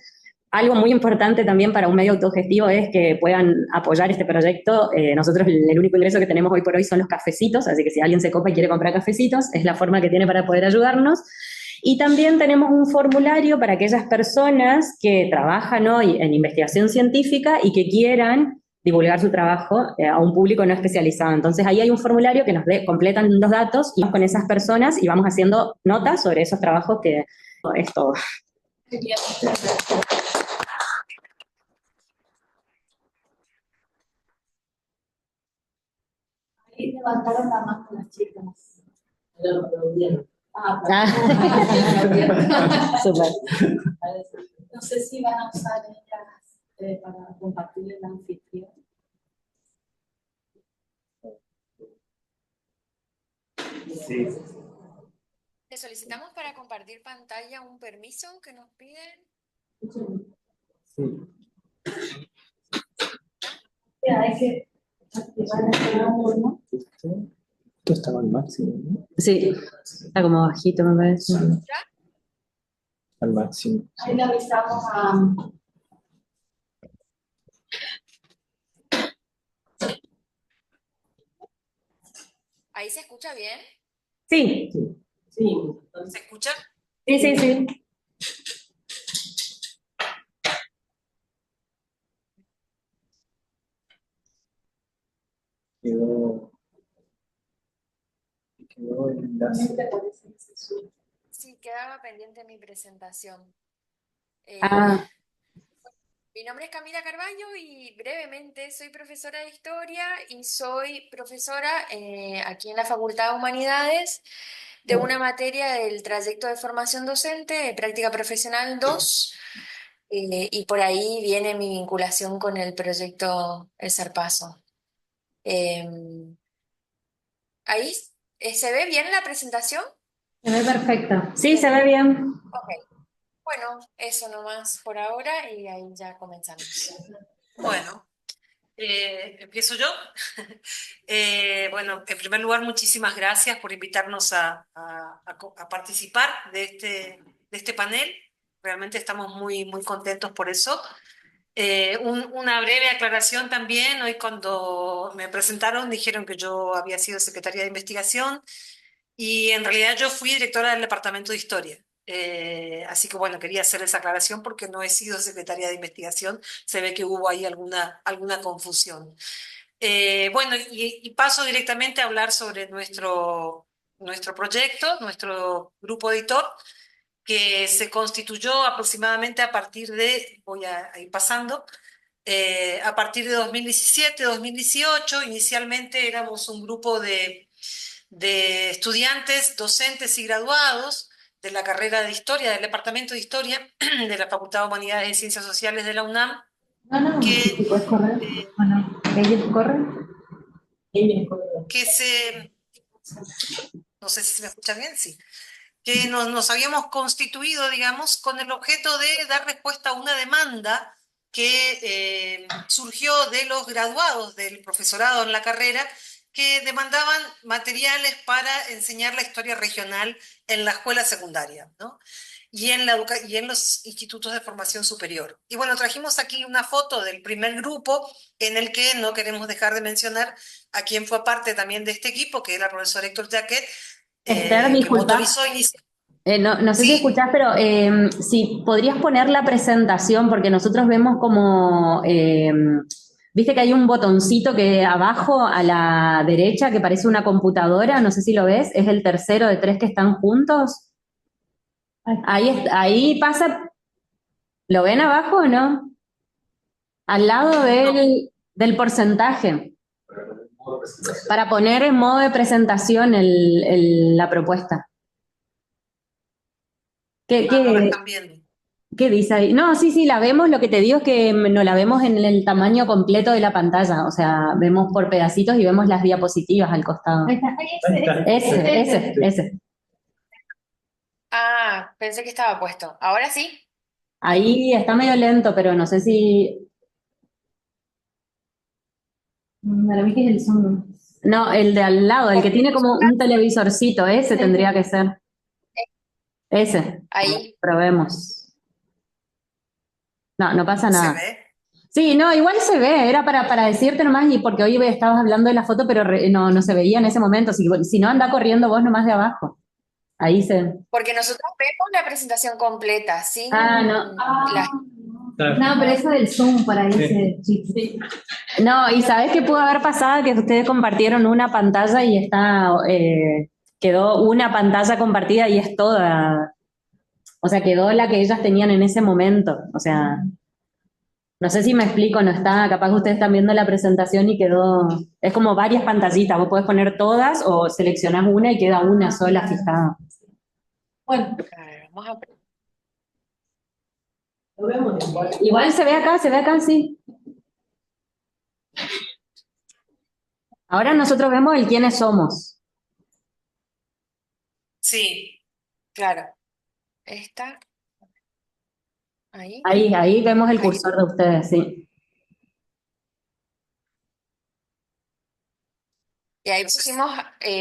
Algo muy importante también para un medio autogestivo es que puedan apoyar este proyecto. Nosotros el único ingreso que tenemos hoy por hoy son los cafecitos, así que si alguien se copa y quiere comprar cafecitos, es la forma que tiene para poder ayudarnos. Y también tenemos un formulario para aquellas personas que trabajan hoy en investigación científica y que quieran divulgar su trabajo a un público no especializado. Entonces ahí hay un formulario que nos completan los datos y vamos con esas personas y vamos haciendo notas sobre esos trabajos que es todo. Ahí levantaron la mano las chicas. Súper. No sé si van a usar ellas para compartir el anfitrión. Sí. Le solicitamos para compartir pantalla un permiso que nos piden. Sí. Hay que activar el programa, ¿no? Esto estaba al máximo, ¿no? Sí, está como bajito, me parece. Al máximo. Ahí le avisamos a... ¿Ahí se escucha bien? Sí, Sí. ¿Se escucha? sí, sí, sí. Quedó el enlace. Sí, quedaba pendiente mi presentación. Ah, Mi nombre es Camila Carballo y brevemente soy profesora de historia y soy profesora aquí en la Facultad de Humanidades de una materia del trayecto de formación docente de práctica profesional 2 y por ahí viene mi vinculación con el proyecto El Zarpazo. Ahí se ve bien la presentación. Se ve perfecto. sí, se ve bien. Ok, bueno, eso nomás por ahora y ahí ya comenzamos. Bueno, empiezo yo. Bueno, en primer lugar, muchísimas gracias por invitarnos a participar de este panel. Realmente estamos muy, muy contentos por eso. Una breve aclaración también. Hoy cuando me presentaron dijeron que yo había sido secretaria de investigación y en realidad yo fui directora del departamento de historia. Así que bueno, quería hacer esa aclaración porque no he sido secretaria de investigación. Se ve que hubo ahí alguna confusión. Bueno, y paso directamente a hablar sobre nuestro proyecto, nuestro grupo editor, que se constituyó aproximadamente a partir de, voy a ir pasando, a partir de 2017, 2018. Inicialmente éramos un grupo de estudiantes, docentes y graduados de la carrera de Historia, del Departamento de Historia de la Facultad de Humanidades y Ciencias Sociales de la UNAM, No, que, si puedes correr. Bueno, ¿ellos corren? que no sé si se me escucha bien, sí, que nos habíamos constituido, digamos, con el objeto de dar respuesta a una demanda que surgió de los graduados del profesorado en la carrera, que demandaban materiales para enseñar la historia regional en la escuela secundaria, ¿no? Y en los institutos de formación superior. Y bueno, trajimos aquí una foto del primer grupo en el que no queremos dejar de mencionar a quien fue parte también de este equipo, que era el profesor Héctor Jaquet, Esther, que disculpa. motorizó inicialmente. No sé si Sí, escuchás, pero si podrías poner la presentación, porque nosotros vemos como, viste que hay un botoncito que abajo a la derecha que parece una computadora, no sé si lo ves, es el tercero de tres que están juntos. Ahí pasa, ¿lo ven abajo o no? Al lado del, Del porcentaje. Para poner en modo de presentación la propuesta. ¿Qué, Ah, no la qué, están viendo. qué dice ahí? No, sí, la vemos. Lo que te digo es que no la vemos en el tamaño completo de la pantalla. O sea, vemos por pedacitos y vemos las diapositivas al costado. Ahí está. Ahí está. Ese. Ah, pensé que estaba puesto. ¿Ahora sí? Ahí está medio lento, pero no sé si... Para mí que es el Zoom. No, el de al lado, el que Porque tiene como un televisorcito, ese tendría que ser. Ese. ahí, Probemos. No pasa ¿Se nada. ve? Sí, no, igual se ve, era para decirte nomás, y porque hoy estabas hablando de la foto, pero no se veía en ese momento. Si no, anda corriendo vos nomás de abajo. Ahí se... porque nosotros vemos la presentación completa, sin Ah, no. las... No, pero eso del Zoom, por ahí Sí. No, y ¿sabés qué pudo haber pasado? Que ustedes compartieron una pantalla y quedó una pantalla compartida y es toda. O sea, quedó la que ellas tenían en ese momento. O sea, no sé si me explico, no está, capaz que ustedes están viendo la presentación y quedó, es como varias pantallitas, vos podés poner todas o seleccionás una y queda una sola fijada. Bueno, A ver, vamos a... Igual se ve acá, sí. Ahora nosotros vemos el quiénes somos. Sí. Claro. Esta, ahí. Ahí vemos el Ahí. cursor de ustedes, sí. Y ahí pusimos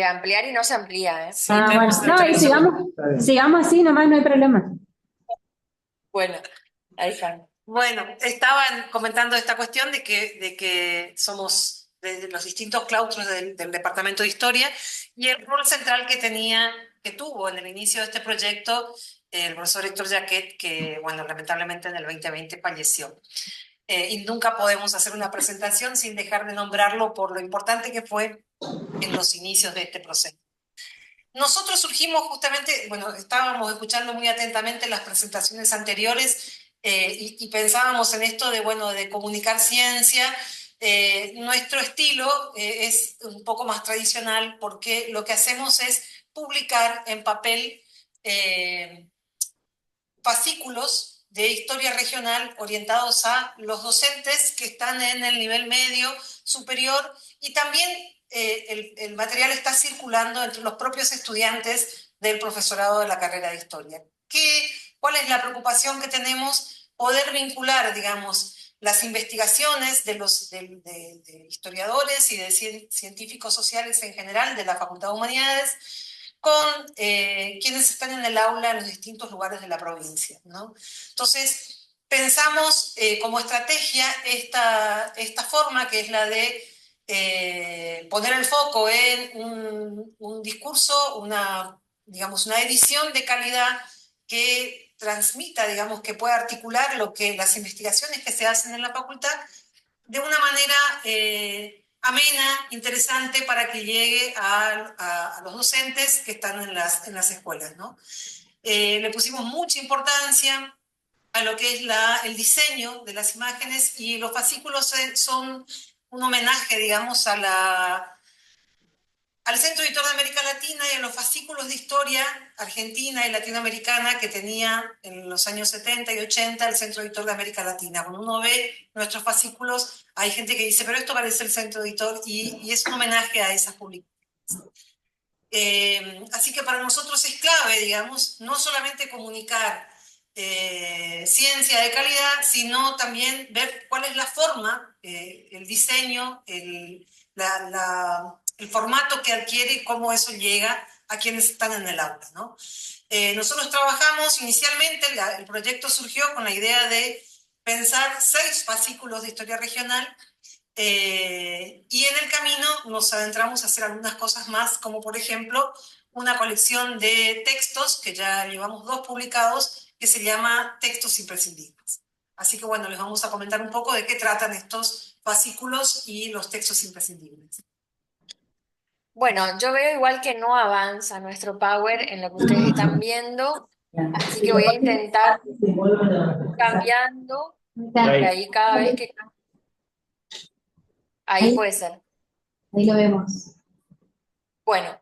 ampliar y no se amplía, ¿eh? Sí, Ah, bueno, tenemos el no, y televisor. sigamos así nomás, no hay problema. Bueno, ahí está. Bueno, estaban comentando esta cuestión de que somos de los distintos claustros del Departamento de Historia y el rol central que tuvo en el inicio de este proyecto el profesor Héctor Jaquet, que, bueno, lamentablemente en el 2020 falleció. Y nunca podemos hacer una presentación sin dejar de nombrarlo por lo importante que fue en los inicios de este proceso. Nosotros surgimos justamente, bueno, estábamos escuchando muy atentamente las presentaciones anteriores y pensábamos en esto de, bueno, de comunicar ciencia. Nuestro estilo es un poco más tradicional porque lo que hacemos es publicar en papel fascículos de historia regional orientados a los docentes que están en el nivel medio, superior, y también el material está circulando entre los propios estudiantes del profesorado de la carrera de historia. ¿Cuál es la preocupación que tenemos? Poder vincular, digamos, las investigaciones de historiadores y de científicos sociales en general de la Facultad de Humanidades con quienes están en el aula en los distintos lugares de la provincia, ¿no? Entonces, pensamos como estrategia esta forma que es la de poner el foco en un discurso, digamos, una edición de calidad que transmita, digamos, que pueda articular las investigaciones que se hacen en la facultad de una manera amena, interesante, para que llegue a los docentes que están en las escuelas, ¿no? Le pusimos mucha importancia a lo que es el diseño de las imágenes, y los fascículos son un homenaje, digamos, al Centro Editor de América Latina y a los fascículos de historia argentina y latinoamericana que tenía en los años 70 y 80 el Centro Editor de América Latina. Cuando uno ve nuestros fascículos, hay gente que dice, pero esto parece el Centro Editor, y es un homenaje a esas publicaciones. Así que para nosotros es clave, digamos, no solamente comunicar ciencia de calidad, sino también ver cuál es la forma, el diseño, el formato que adquiere y cómo eso llega a quienes están en el aula, ¿no? Nosotros trabajamos inicialmente, el proyecto surgió con la idea de pensar 6 fascículos de historia regional, y en el camino nos adentramos a hacer algunas cosas más, como por ejemplo una colección de textos, que ya llevamos 2 publicados, que se llama Textos Imprescindibles. Así que bueno, les vamos a comentar un poco de qué tratan estos fascículos y los textos imprescindibles. Bueno, yo veo igual que no avanza nuestro Power en lo que ustedes están viendo, así que voy a intentar cambiando por ahí cada vez que... Ahí Ahí, puede ser. ahí lo vemos. Bueno,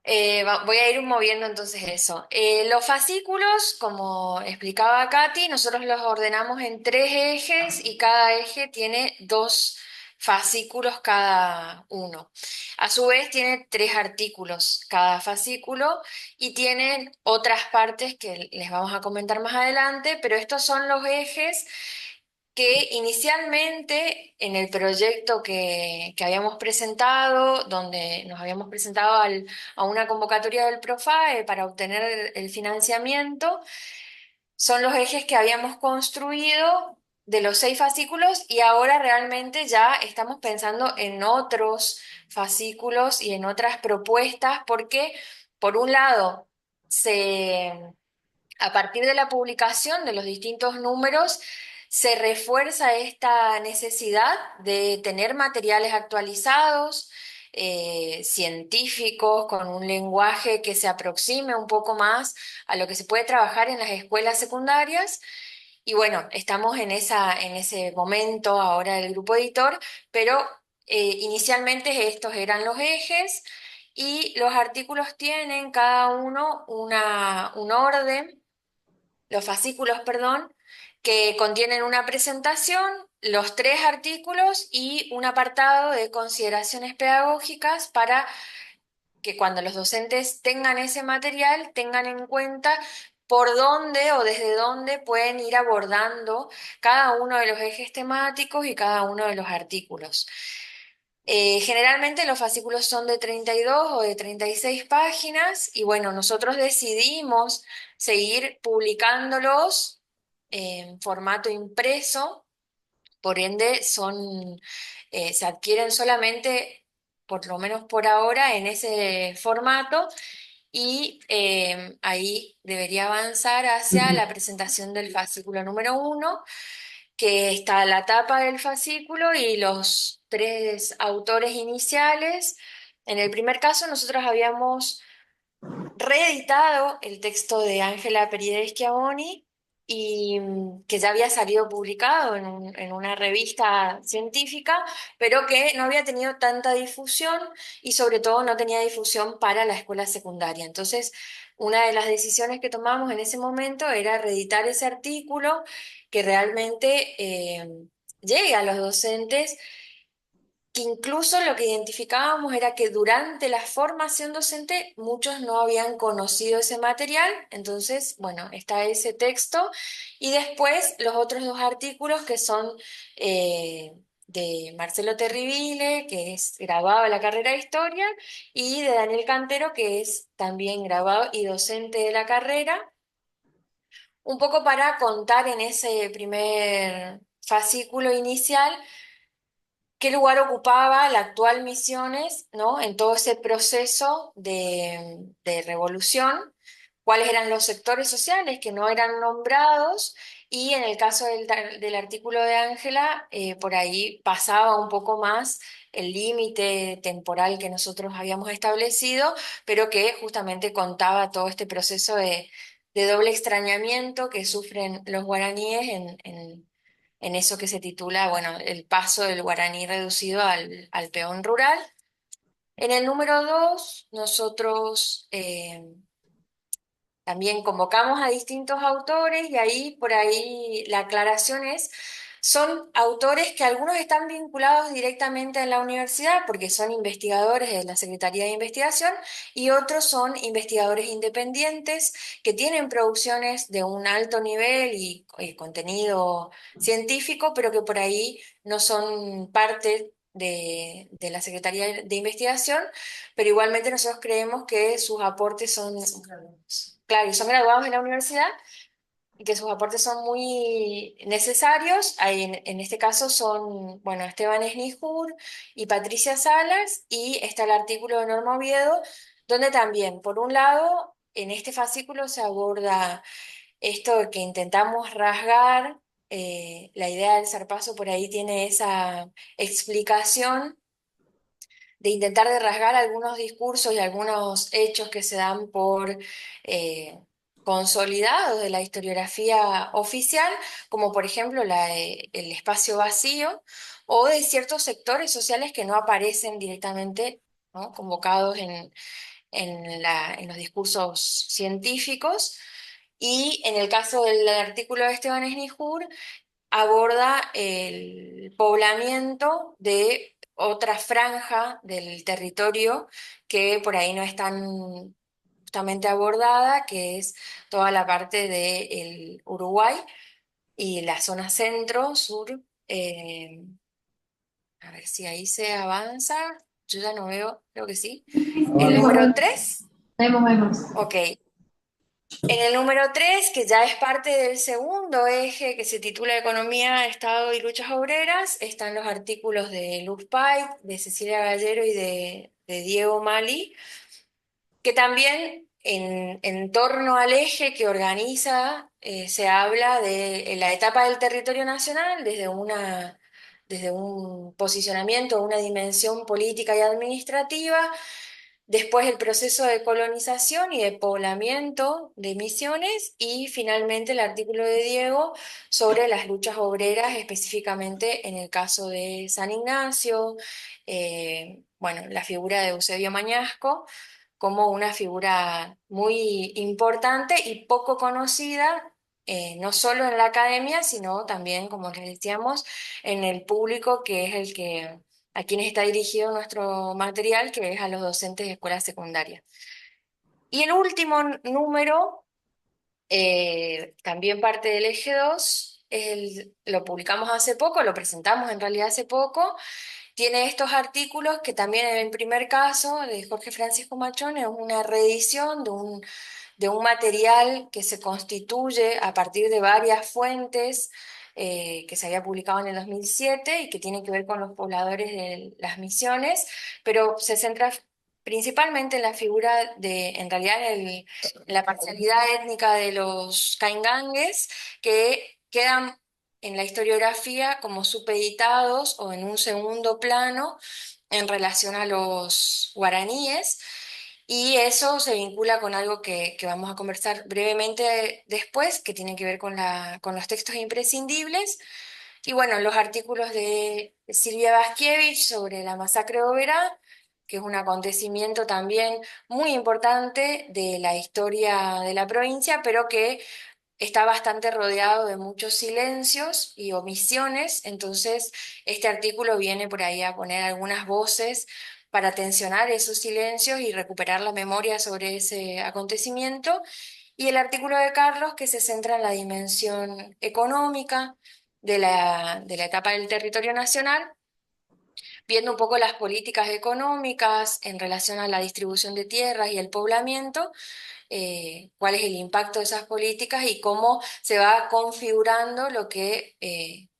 voy a ir moviendo entonces eso. Los fascículos, como explicaba Katy, nosotros los ordenamos en tres ejes y cada eje tiene dos fascículos cada uno. A su vez tiene tres artículos cada fascículo y tienen otras partes que les vamos a comentar más adelante, pero estos son los ejes que inicialmente en el proyecto que habíamos presentado, donde nos habíamos presentado a una convocatoria del PROFAE para obtener el financiamiento, son los ejes que habíamos construido de los 6 fascículos y ahora realmente ya estamos pensando en otros fascículos y en otras propuestas porque, por un lado, a partir de la publicación de los distintos números, se refuerza esta necesidad de tener materiales actualizados, científicos, con un lenguaje que se aproxime un poco más a lo que se puede trabajar en las escuelas secundarias. Y bueno, estamos en ese momento ahora del grupo editor, pero inicialmente estos eran los ejes y los artículos tienen cada uno un orden, los fascículos, perdón, que contienen una presentación, los tres artículos y un apartado de consideraciones pedagógicas para que cuando los docentes tengan ese material, tengan en cuenta por dónde o desde dónde pueden ir abordando cada uno de los ejes temáticos y cada uno de los artículos. Generalmente los fascículos son de 32 o de 36 páginas y bueno, nosotros decidimos seguir publicándolos en formato impreso, por ende se adquieren solamente, por lo menos por ahora, en ese formato y ahí debería avanzar hacia Ujú. la presentación del fascículo número 1, que está la tapa del fascículo y los tres autores iniciales. En el primer caso, nosotros habíamos reeditado el texto de Ángela Perider Schiavoni y que ya había salido publicado en una revista científica, pero que no había tenido tanta difusión y sobre todo no tenía difusión para la escuela secundaria. Entonces, una de las decisiones que tomamos en ese momento era reeditar ese artículo que realmente llegue a los docentes, que incluso lo que identificábamos era que durante la formación docente muchos no habían conocido ese material, entonces, bueno, está ese texto y después los otros dos artículos que son de Marcelo Terribile, que es graduado de la carrera de Historia, y de Daniel Cantero, que es también graduado y docente de la carrera, un poco para contar en ese primer fascículo inicial qué lugar ocupaba la actual Misiones, ¿no? En todo ese proceso de revolución, cuáles eran los sectores sociales que no eran nombrados, y en el caso del artículo de Ángela, por ahí pasaba un poco más el límite temporal que nosotros habíamos establecido, pero que justamente contaba todo este proceso de doble extrañamiento que sufren los guaraníes en eso que se titula, bueno, el paso del guaraní reducido al peón rural. En el número 2 nosotros también convocamos a distintos autores y ahí por ahí la aclaración es, son autores que algunos están vinculados directamente a la universidad porque son investigadores de la Secretaría de Investigación y otros son investigadores independientes que tienen producciones de un alto nivel y contenido científico, pero que por ahí no son parte de la Secretaría de Investigación, pero igualmente nosotros creemos que sus aportes son, claro, y son graduados en la universidad y que sus aportes son muy necesarios. Ahí en este caso son, bueno, Esteban Esnijur y Patricia Salas, y está el artículo de Norma Oviedo, donde también, por un lado, en este fascículo se aborda esto de que intentamos rasgar, la idea del zarpazo por ahí tiene esa explicación de intentar de rasgar algunos discursos y algunos hechos que se dan por consolidados de la historiografía oficial, como por ejemplo el espacio vacío o de ciertos sectores sociales que no aparecen directamente, ¿no?, convocados en los discursos científicos. Y en el caso del artículo de Esteban Esnijur, aborda el poblamiento de otra franja del territorio que por ahí no es tan justamente abordada, que es toda la parte del Uruguay y la zona centro-sur. A ver si ahí se avanza. Yo ya no veo, creo que sí. El número 3. Vemos. Ok. En el número 3, que ya es parte del segundo eje que se titula Economía, Estado y Luchas Obreras, están los artículos de Luz Pait, de Cecilia Gallero y de Diego Mali, que también en torno al eje que organiza se habla de la etapa del territorio nacional desde un posicionamiento, una dimensión política y administrativa. Después el proceso de colonización y de poblamiento de Misiones, y finalmente el artículo de Diego sobre las luchas obreras, específicamente en el caso de San Ignacio, bueno, la figura de Eusebio Mañasco como una figura muy importante y poco conocida, no solo en la academia, sino también, como les decíamos, en el público, que es el que a quienes está dirigido nuestro material, que es a los docentes de escuelas secundarias. Y el último número, también parte del eje 2, lo publicamos hace poco, lo presentamos en realidad hace poco. Tiene estos artículos que también en el primer caso de Jorge Francisco Machón es una reedición de un material que se constituye a partir de varias fuentes, que se había publicado en el 2007 y que tiene que ver con los pobladores de las Misiones, pero se centra principalmente en la figura en realidad en la parcialidad étnica de los caingangues, que quedan en la historiografía como supeditados o en un segundo plano en relación a los guaraníes. Y eso se vincula con algo que vamos a conversar brevemente después, que tiene que ver con los textos imprescindibles. Y bueno, los artículos de Silvia Baskievich sobre la masacre de Oberá, que es un acontecimiento también muy importante de la historia de la provincia, pero que está bastante rodeado de muchos silencios y omisiones. Entonces este artículo viene por ahí a poner algunas voces para tensionar esos silencios y recuperar la memoria sobre ese acontecimiento. Y el artículo de Carlos, que se centra en la dimensión económica de la etapa del territorio nacional, viendo un poco las políticas económicas en relación a la distribución de tierras y el poblamiento, cuál es el impacto de esas políticas y cómo se va configurando lo que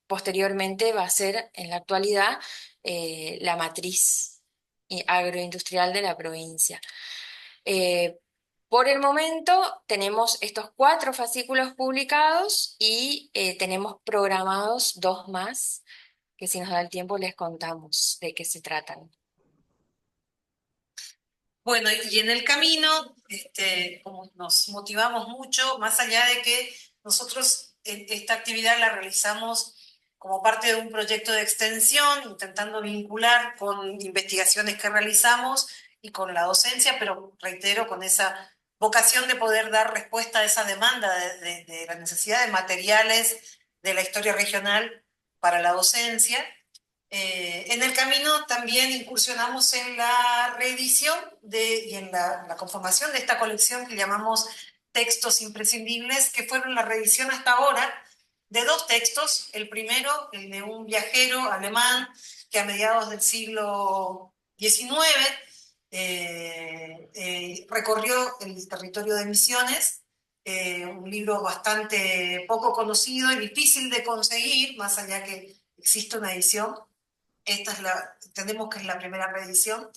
posteriormente va a ser en la actualidad la matriz agroindustrial de la provincia. Eh, por el momento tenemos estos 4 fascículos publicados y tenemos programados 2 más, que si nos da el tiempo les contamos de qué se tratan. Bueno, y en el camino, como nos motivamos mucho, más allá de que nosotros esta actividad la realizamos como parte de un proyecto de extensión, intentando vincular con investigaciones que realizamos y con la docencia, pero reitero, con esa vocación de poder dar respuesta a esa demanda de la necesidad de materiales de la historia regional para la docencia. En el camino también incursionamos en la reedición y en la conformación de esta colección que llamamos Textos Imprescindibles, que fueron la reedición hasta ahora de 2 textos. El primero, el de un viajero alemán que a mediados del siglo XIX recorrió el territorio de Misiones, un libro bastante poco conocido y difícil de conseguir, más allá que existe una edición. Esta entendemos que es la primera reedición.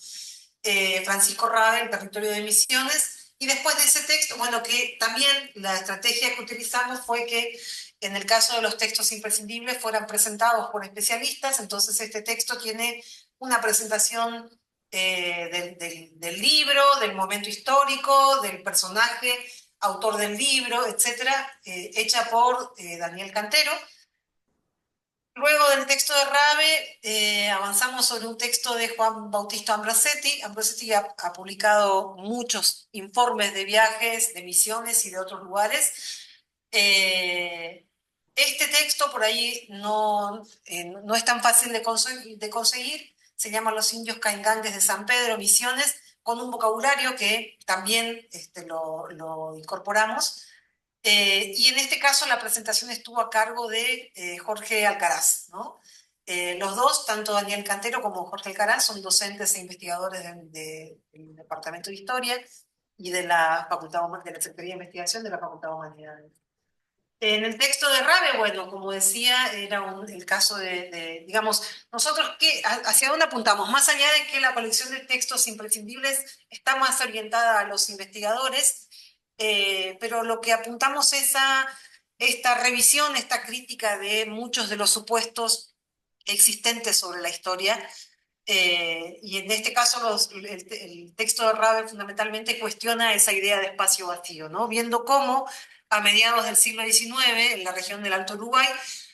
Francisco Rabe, El territorio de Misiones. Y después de ese texto, bueno, que también la estrategia que utilizamos fue que en el caso de los textos imprescindibles fueran presentados por especialistas. Entonces este texto tiene una presentación del libro, del momento histórico, del personaje, autor del libro, etcétera, hecha por Daniel Cantero. Luego del texto de Rabe, avanzamos sobre un texto de Juan Bautista Ambrosetti. Ambrosetti ha publicado muchos informes de viajes, de misiones y de otros lugares. Este texto por ahí no es tan fácil de conseguir. Se llama Los indios caingangues de San Pedro, Misiones, con un vocabulario que también lo incorporamos. Y en este caso la presentación estuvo a cargo de Jorge Alcaraz, ¿no? Los dos, tanto Daniel Cantero como Jorge Alcaraz, son docentes e investigadores del Departamento de Historia y de la de la Secretaría de Investigación de la Facultad de Humanidades. En el texto de Rabe, bueno, como decía, era el caso digamos, nosotros hacia dónde apuntamos, más allá de que la colección de textos imprescindibles está más orientada a los investigadores, pero lo que apuntamos es a esta revisión, esta crítica de muchos de los supuestos existentes sobre la historia, y en este caso el texto de Rabe fundamentalmente cuestiona esa idea de espacio vacío, ¿no? Viendo cómo a mediados del siglo XIX, en la región del Alto Uruguay,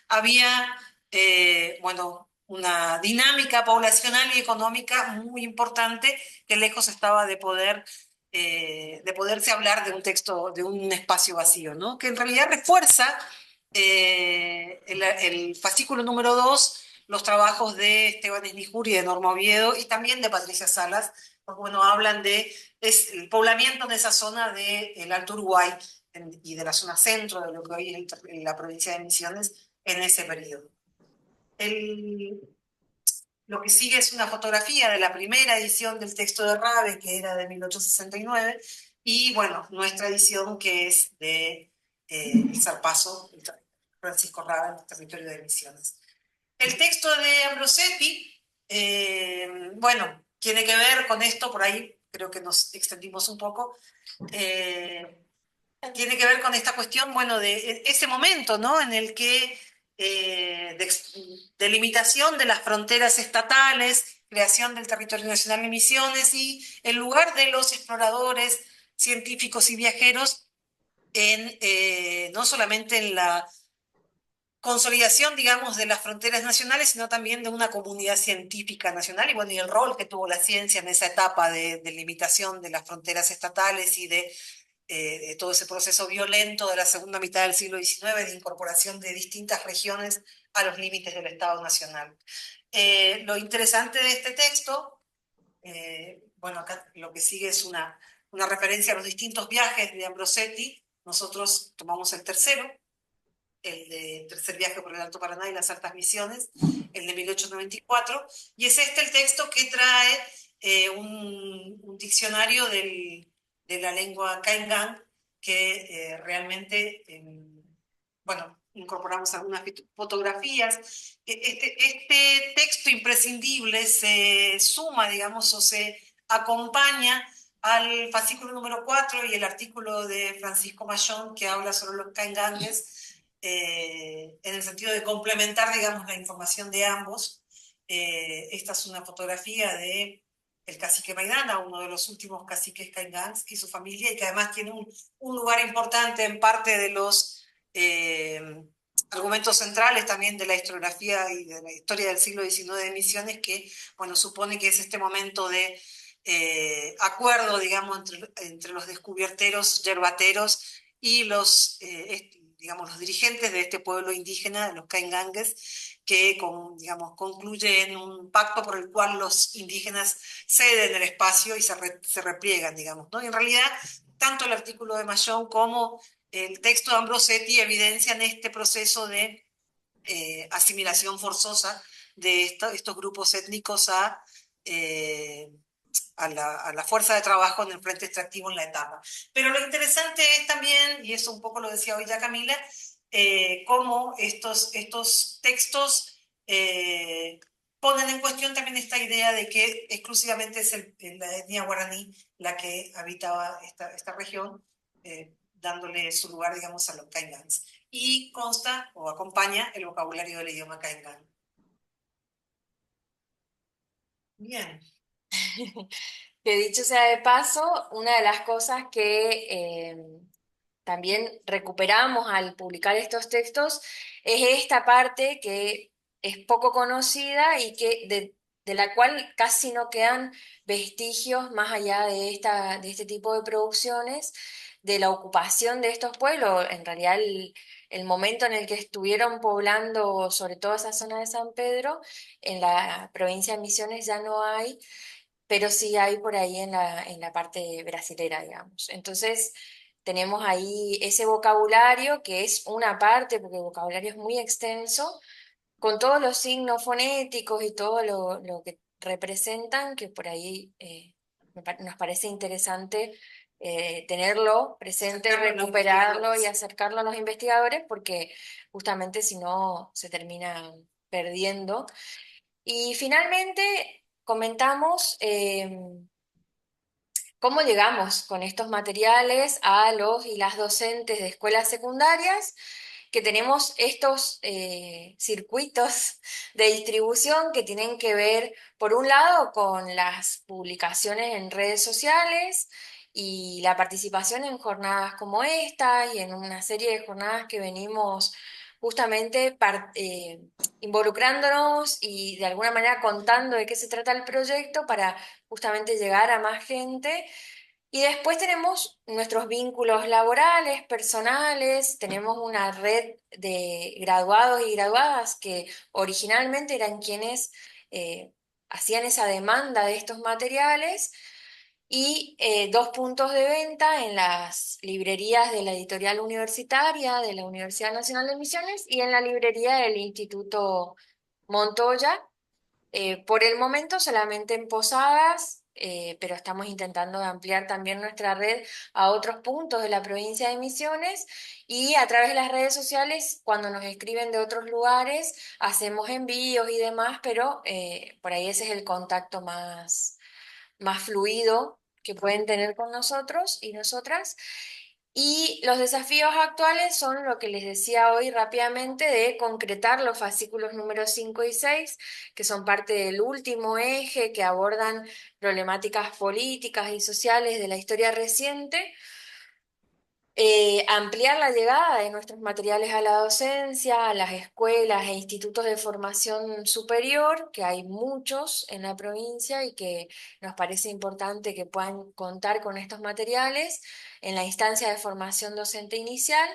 había, bueno, una dinámica poblacional y económica muy importante que lejos estaba de poderse hablar de un texto, de un espacio vacío, ¿no? Que en realidad refuerza el fascículo número 2, los trabajos de Esteban Esnijuri y de Norma Oviedo y también de Patricia Salas, porque bueno, hablan de el poblamiento en esa zona del Alto Uruguay y de la zona centro de lo que hoy es la provincia de Misiones en ese periodo. Lo que sigue es una fotografía de la primera edición del texto de Rabe, que era de 1869, y bueno, nuestra edición que es de el zarpazo Francisco Rabe en el territorio de Misiones. El texto de Ambrosetti, bueno, tiene que ver con esto, por ahí creo que nos extendimos un poco, tiene que ver con esta cuestión, bueno, de ese momento, ¿no? En el que de limitación de las fronteras estatales, creación del territorio nacional de Misiones y el lugar de los exploradores, científicos y viajeros no solamente en la consolidación, digamos, de las fronteras nacionales, sino también de una comunidad científica nacional y, bueno, y el rol que tuvo la ciencia en esa etapa de limitación de las fronteras estatales y de todo ese proceso violento de la segunda mitad del siglo XIX de incorporación de distintas regiones a los límites del Estado Nacional. Lo interesante de este texto, bueno, acá lo que sigue es una referencia a los distintos viajes de Ambrosetti. Nosotros tomamos el tercero, el tercer viaje por el Alto Paraná y las Altas Misiones, el de 1894, y es este el texto que trae un diccionario de la lengua Kaingang, que realmente, bueno, incorporamos algunas fotografías. Este texto imprescindible se suma, digamos, o se acompaña al fascículo número 4 y el artículo de Francisco Mayón que habla sobre los Kaingangues, en el sentido de complementar, digamos, la información de ambos. Esta es una fotografía de el cacique Maidana, uno de los últimos caciques Caingangs y su familia, y que además tiene un lugar importante en parte de los argumentos centrales también de la historiografía y de la historia del siglo XIX de Misiones, que, bueno, supone que es este momento de acuerdo, digamos, entre los descubierteros, yerbateros y digamos, los dirigentes de este pueblo indígena, los Caingangues, que digamos, concluye en un pacto por el cual los indígenas ceden el espacio y se repliegan, digamos, ¿no? Y en realidad, tanto el artículo de Mayón como el texto de Ambrosetti evidencian este proceso de asimilación forzosa de estos grupos étnicos a la fuerza de trabajo en el frente extractivo en la etapa. Pero lo interesante es también, y eso un poco lo decía hoy ya Camila, cómo estos textos ponen en cuestión también esta idea de que exclusivamente es la etnia guaraní la que habitaba esta región, dándole su lugar, digamos, a los Caingangs. Y consta o acompaña el vocabulario del idioma Caingan. Bien. Que dicho sea de paso, una de las cosas que también recuperamos al publicar estos textos es esta parte que es poco conocida y que de la cual casi no quedan vestigios más allá de este tipo de producciones, de la ocupación de estos pueblos. En realidad el momento en el que estuvieron poblando, sobre todo esa zona de San Pedro, en la provincia de Misiones ya no hay, pero sí hay por ahí en la parte brasilera, digamos. Entonces, tenemos ahí ese vocabulario que es una parte, porque el vocabulario es muy extenso, con todos los signos fonéticos y todo lo que representan, que por ahí nos parece interesante tenerlo presente, recuperarlo y acercarlo a los investigadores, porque justamente si no se termina perdiendo. Y finalmente comentamos cómo llegamos con estos materiales a los y las docentes de escuelas secundarias, que tenemos estos circuitos de distribución que tienen que ver, por un lado, con las publicaciones en redes sociales y la participación en jornadas como esta y en una serie de jornadas que venimos justamente involucrándonos y de alguna manera contando de qué se trata el proyecto para justamente llegar a más gente. Y después tenemos nuestros vínculos laborales, personales, tenemos una red de graduados y graduadas que originalmente eran quienes hacían esa demanda de estos materiales y dos puntos de venta en las librerías de la editorial universitaria de la Universidad Nacional de Misiones y en la librería del Instituto Montoya, por el momento solamente en Posadas, pero estamos intentando ampliar también nuestra red a otros puntos de la provincia de Misiones y a través de las redes sociales, cuando nos escriben de otros lugares, hacemos envíos y demás, pero por ahí ese es el contacto más fluido que pueden tener con nosotros y nosotras. Y los desafíos actuales son lo que les decía hoy rápidamente de concretar los fascículos número 5 y 6, que son parte del último eje que abordan problemáticas políticas y sociales de la historia reciente. Ampliar la llegada de nuestros materiales a la docencia, a las escuelas e institutos de formación superior, que hay muchos en la provincia y que nos parece importante que puedan contar con estos materiales en la instancia de formación docente inicial.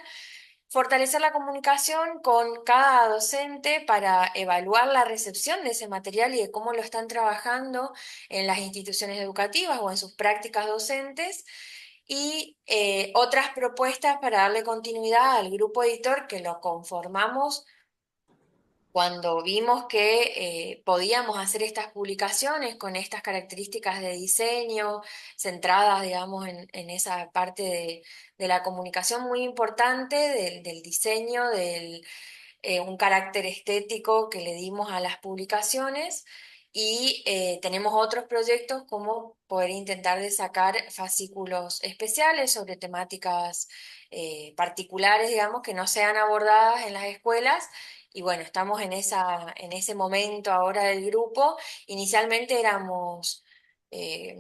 Fortalecer la comunicación con cada docente para evaluar la recepción de ese material y de cómo lo están trabajando en las instituciones educativas o en sus prácticas docentes. Y otras propuestas para darle continuidad al grupo editor que lo conformamos cuando vimos que podíamos hacer estas publicaciones con estas características de diseño, centradas, digamos, en esa parte de la comunicación muy importante, del diseño, un carácter estético que le dimos a las publicaciones. Y tenemos otros proyectos como poder intentar de sacar fascículos especiales sobre temáticas particulares, digamos, que no sean abordadas en las escuelas. Y bueno, estamos en ese momento ahora del grupo. Inicialmente éramos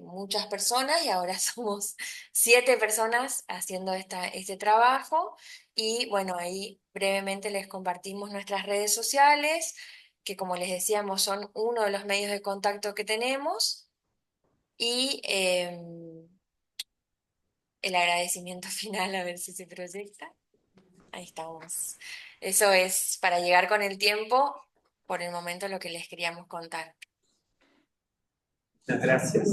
muchas personas y ahora somos 7 personas haciendo este trabajo. Y bueno, ahí brevemente les compartimos nuestras redes sociales, que como les decíamos son uno de los medios de contacto que tenemos. Y el agradecimiento final, a ver si se proyecta. Ahí estamos. Eso es para llegar con el tiempo, por el momento, lo que les queríamos contar. Muchas gracias.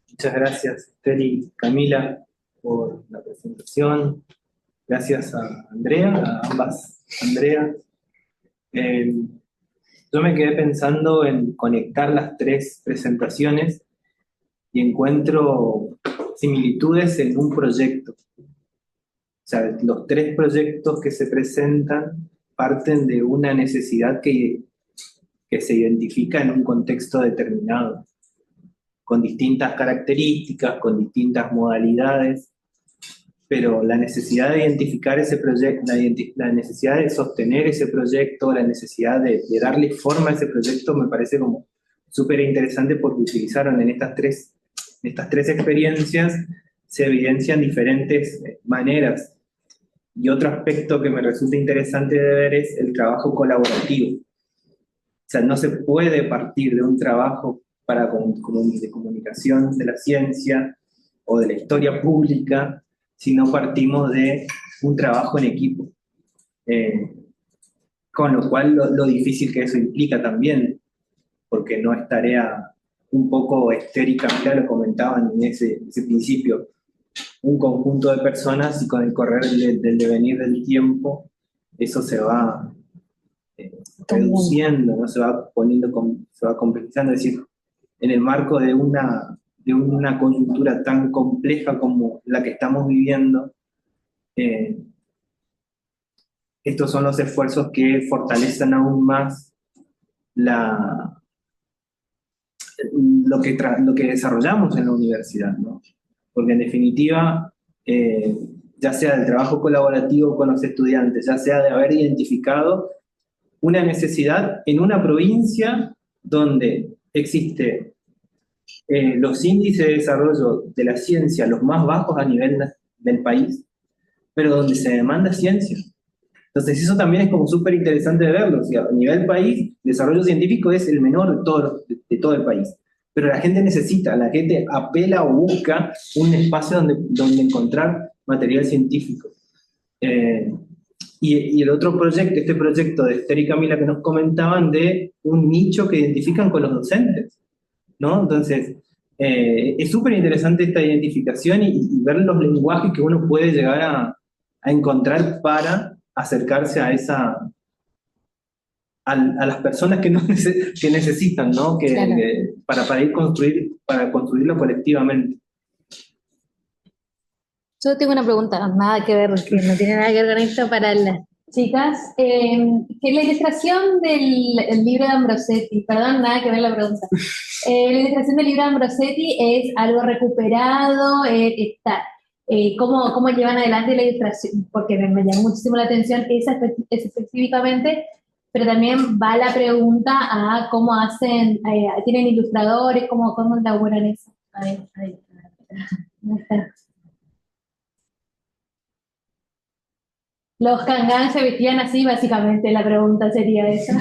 Muchas gracias, Esther y Camila, por la presentación. Gracias a Andrea, a ambas Andreas. Yo me quedé pensando en conectar las 3 presentaciones y encuentro similitudes en un proyecto. O sea, los 3 proyectos que se presentan parten de una necesidad que se identifica en un contexto determinado, con distintas características, con distintas modalidades, pero la necesidad de identificar ese proyecto, la necesidad de sostener ese proyecto, la necesidad de darle forma a ese proyecto me parece como súper interesante porque utilizaron en estas tres experiencias, se evidencian diferentes maneras. Y otro aspecto que me resulta interesante de ver es el trabajo colaborativo. sea, no se puede partir de un trabajo de comunicación de la ciencia o de la historia pública si no partimos de un trabajo en equipo. Con lo cual lo difícil que eso implica también, porque no es tarea un poco estérica, ya lo comentaban en ese principio, un conjunto de personas y con el correr del devenir del tiempo, eso se va reduciendo, ¿no? Se va se va complejizando, es decir, en el marco de una coyuntura tan compleja como la que estamos viviendo, estos son los esfuerzos que fortalecen aún más lo que desarrollamos en la universidad, ¿no? Porque en definitiva, ya sea del trabajo colaborativo con los estudiantes, ya sea de haber identificado una necesidad en una provincia donde existe los índices de desarrollo de la ciencia los más bajos a nivel del país, pero donde se demanda ciencia. Entonces eso también es como súper interesante de verlo. O sea, a nivel país, el desarrollo científico es el menor de todo el país. Pero la gente apela o busca un espacio donde encontrar material científico. Y el otro proyecto, este proyecto de Esther y Camila que nos comentaban de un nicho que identifican con los docentes, ¿no? Entonces, es súper interesante esta identificación y ver los lenguajes que uno puede llegar a encontrar para acercarse a las personas que necesitan, ¿no? Claro. Para construirlo colectivamente. Yo tengo una pregunta, nada que ver, que no tiene nada que ver con esto para las chicas. Que la ilustración del libro de Ambrosetti, perdón, nada que ver la pregunta. La ilustración del libro de Ambrosetti es algo recuperado, está. ¿Cómo llevan adelante la ilustración? Porque me llamó muchísimo la atención esa específicamente, pero también va la pregunta a cómo hacen, ¿tienen ilustradores? ¿Cómo elaboran eso? Ahí está. Los Kangan se vestían así, básicamente, la pregunta sería esa.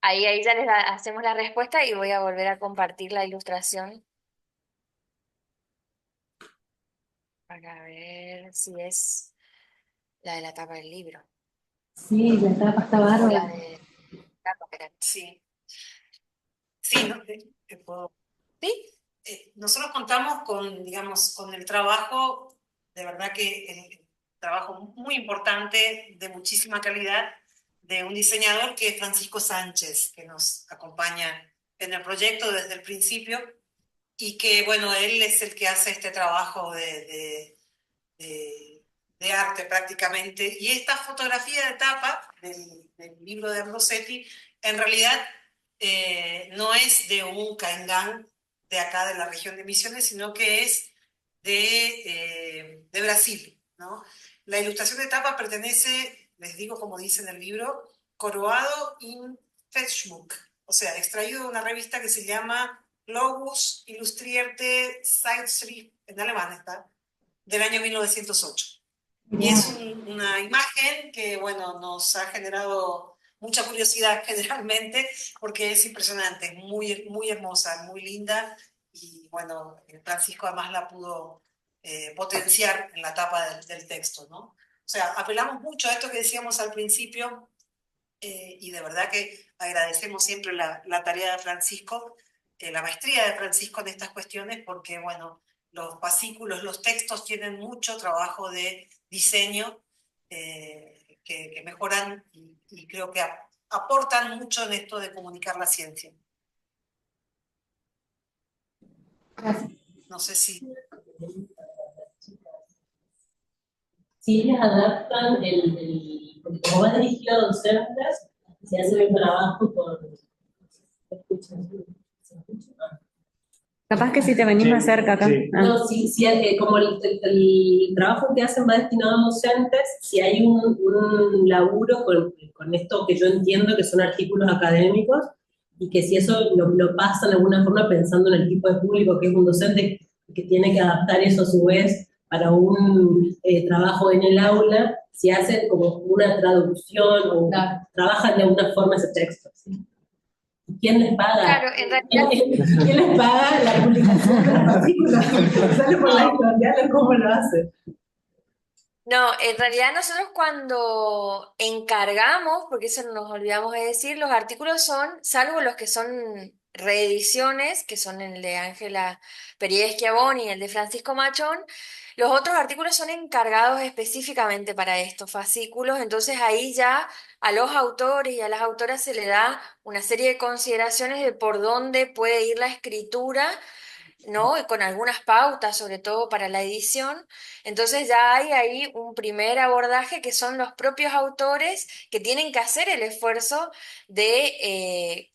Ahí ya hacemos la respuesta y voy a volver a compartir la ilustración para ver si es la de la tapa del libro. Sí, la tapa está O la bárbara. de tapa, espera. Sí, sí, ¿Sí? nosotros contamos con, digamos, con el trabajo, de verdad que el trabajo muy importante, de muchísima calidad, de un diseñador que es Francisco Sánchez, que nos acompaña en el proyecto desde el principio, y que, bueno, él es el que hace este trabajo de arte prácticamente. Y esta fotografía de tapa del libro de Ambrosetti, en realidad no es de un Caengán de acá de la región de Misiones, sino que es de Brasil, ¿no? La ilustración de tapa pertenece, les digo como dice en el libro, Coroado in Festschmuck, o sea, extraído de una revista que se llama Globus Illustrierte Zeitschrift, en alemán está, del año 1908. Y es una imagen que, bueno, nos ha generado mucha curiosidad generalmente, porque es impresionante, muy, muy hermosa, muy linda, y bueno, Francisco además la pudo potenciar en la tapa del texto, ¿no? O sea, apelamos mucho a esto que decíamos al principio, y de verdad que agradecemos siempre la tarea de Francisco, la maestría de Francisco en estas cuestiones, porque, bueno, los fascículos, los textos tienen mucho trabajo de diseño que mejoran y creo que aportan mucho en esto de comunicar la ciencia. Gracias. No sé si... Si ellas adaptan porque como vas dirigido a docentes, se hace un trabajo con... ¿Se escucha? Capaz que si te venís más cerca acá. Sí. No, sí, como el trabajo que hacen va destinado a docentes, si hay un laburo con esto que yo entiendo que son artículos académicos, y que si eso lo pasan de alguna forma pensando en el tipo de público que es un docente que tiene que adaptar eso a su vez para un trabajo en el aula, si hacen como una traducción o trabajan de alguna forma ese texto. ¿Sí? ¿Quién les paga? Claro, en realidad, ¿Quién les paga la publicación de los artículos? ¿Sale por la editorial o cómo lo hacen? no, en realidad nosotros cuando encargamos, porque eso no nos olvidamos de decir, los artículos son, salvo los que son reediciones, que son el de Ángela Perier Schiavoni y el de Francisco Machón, los otros artículos son encargados específicamente para estos fascículos, entonces ahí ya a los autores y a las autoras se le da una serie de consideraciones de por dónde puede ir la escritura, ¿no? Y con algunas pautas, sobre todo para la edición. Entonces ya hay ahí un primer abordaje que son los propios autores que tienen que hacer el esfuerzo de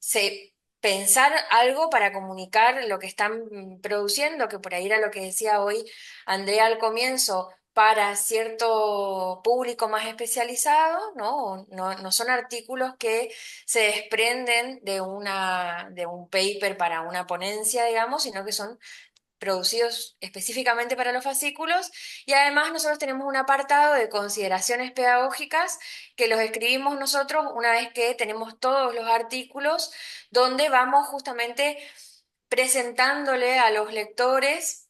pensar algo para comunicar lo que están produciendo, que por ahí era lo que decía hoy Andrea al comienzo. Para cierto público más especializado, ¿no? No son artículos que se desprenden de un paper para una ponencia, digamos, sino que son producidos específicamente para los fascículos y además nosotros tenemos un apartado de consideraciones pedagógicas que los escribimos nosotros una vez que tenemos todos los artículos donde vamos justamente presentándole a los lectores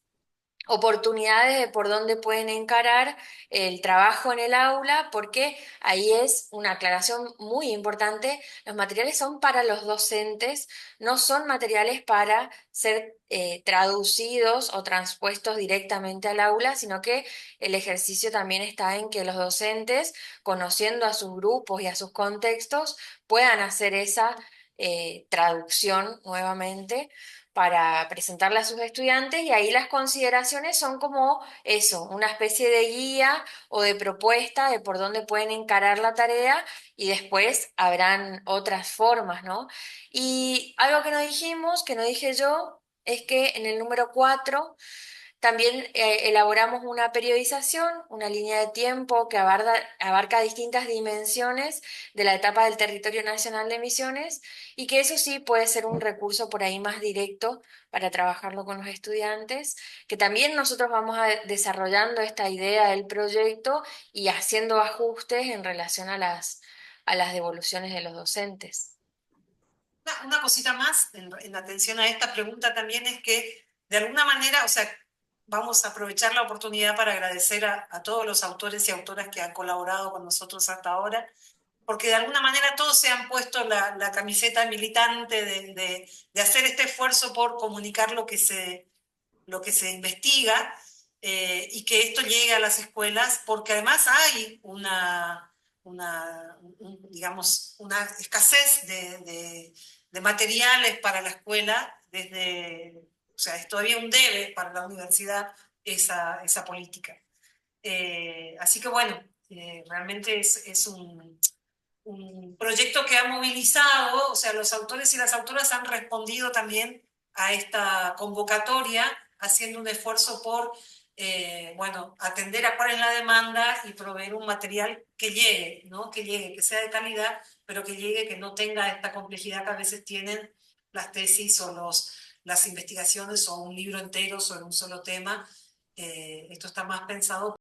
oportunidades de por dónde pueden encarar el trabajo en el aula, porque ahí es una aclaración muy importante, los materiales son para los docentes, no son materiales para ser traducidos o transpuestos directamente al aula, sino que el ejercicio también está en que los docentes, conociendo a sus grupos y a sus contextos, puedan hacer esa traducción nuevamente para presentarle a sus estudiantes y ahí las consideraciones son como eso, una especie de guía o de propuesta de por dónde pueden encarar la tarea y después habrán otras formas, ¿no? Y algo que no dijimos, que no dije yo, es que en el número 4 también elaboramos una periodización, una línea de tiempo que abarca distintas dimensiones de la etapa del territorio nacional de Misiones y que eso sí puede ser un recurso por ahí más directo para trabajarlo con los estudiantes, que también nosotros vamos desarrollando esta idea del proyecto y haciendo ajustes en relación a las devoluciones de los docentes. Una cosita más en atención a esta pregunta también es que de alguna manera, o sea, vamos a aprovechar la oportunidad para agradecer a todos los autores y autoras que han colaborado con nosotros hasta ahora, porque de alguna manera todos se han puesto la camiseta militante de hacer este esfuerzo por comunicar lo que se investiga y que esto llegue a las escuelas, porque además hay digamos, una escasez de materiales para la escuela, o sea, es todavía un debe para la universidad esa política. Así que bueno, realmente es un proyecto que ha movilizado, o sea, los autores y las autoras han respondido también a esta convocatoria, haciendo un esfuerzo por, bueno, atender a cuál es la demanda y proveer un material que llegue, ¿no? Que llegue, que sea de calidad, pero que llegue, que no tenga esta complejidad que a veces tienen las tesis o las investigaciones o un libro entero sobre un solo tema. Esto está más pensado